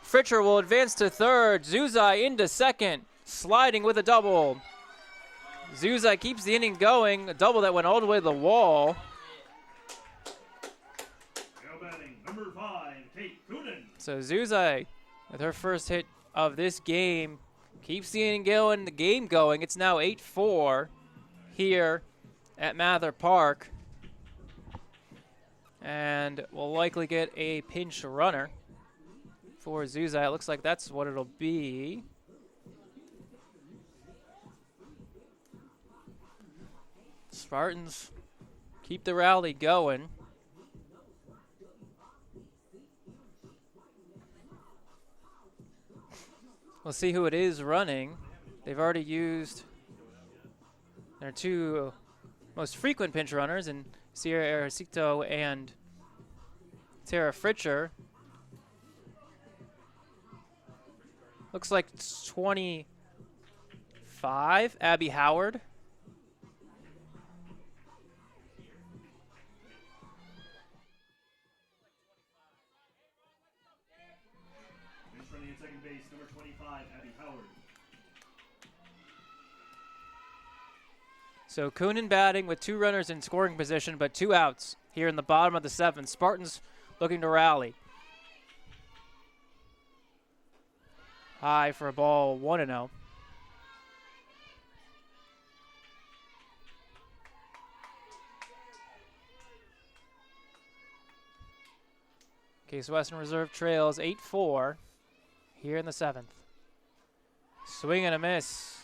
Fritcher will advance to third. Zuzai into second. Sliding with a double. Zuzai keeps the inning going. A double that went all the way to the wall. Now batting, number 5, Kate Coonan. So Zuzai, with her first hit of this game, keeps the inning going, the game going. It's now 8-4 here at Mather Park. And we'll likely get a pinch runner for Zuzai. It looks like that's what it'll be. Spartans keep the rally going. We'll see who it is running. They've already used their 2 most frequent pinch runners in Sierra Aracito and Tara Fritcher. Looks like 25, Abby Howard. Running at second base, number 25, Abby Howard. So Coonan batting with 2 runners in scoring position, but 2 outs here in the bottom of the 7th. Spartans looking to rally. High for a ball, 1-0. Case Western Reserve trails 8-4 here in the 7th. Swing and a miss.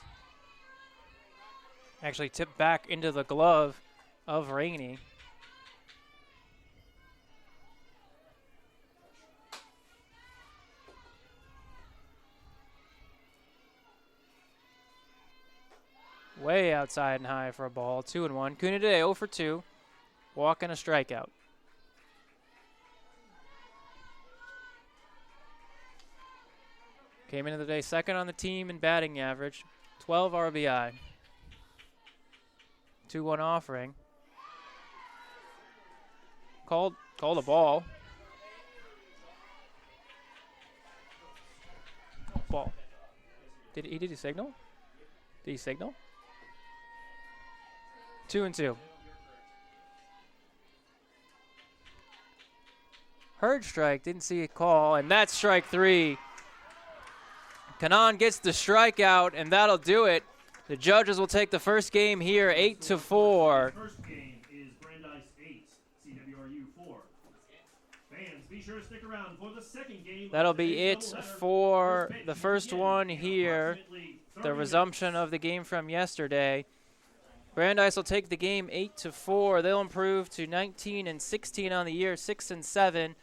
Actually tipped back into the glove of Rainey. Way outside and high for a ball. 2-1. Coonan today 0 for 2. Walk and a strikeout. Came into the day second on the team in batting average. 12 RBI. 2-1 offering. Called a ball. Ball. Did he signal? Did he signal? 2-2. heard strike, didn't see a call, and that's strike 3. Kanan gets the strikeout, and that'll do it. The judges will take the first game here, 8-4. First game is Brandeis 8, CWRU 4. Fans, be sure to stick around for the second game. That'll be it for the first one here, the resumption of the game from yesterday. Brandeis will take the game 8-4. They'll improve to 19-16 on the year, 6-7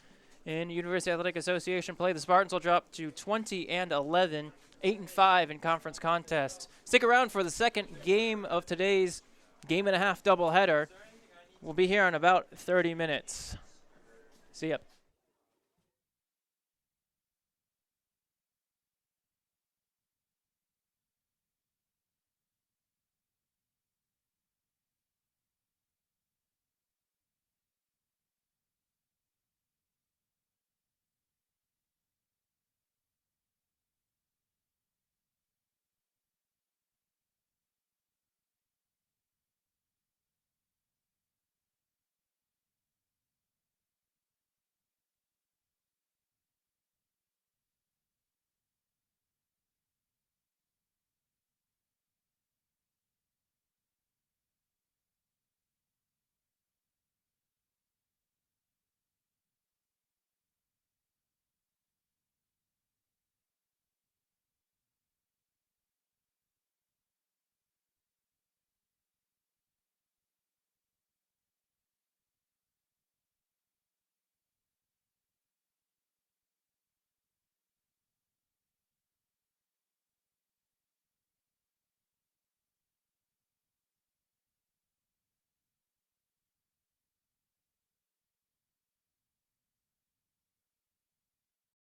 in University Athletic Association play. The Spartans will drop to 20-11, 8-5 in conference contests. Stick around for the second game of today's game and a half doubleheader. We'll be here in about 30 minutes. See ya.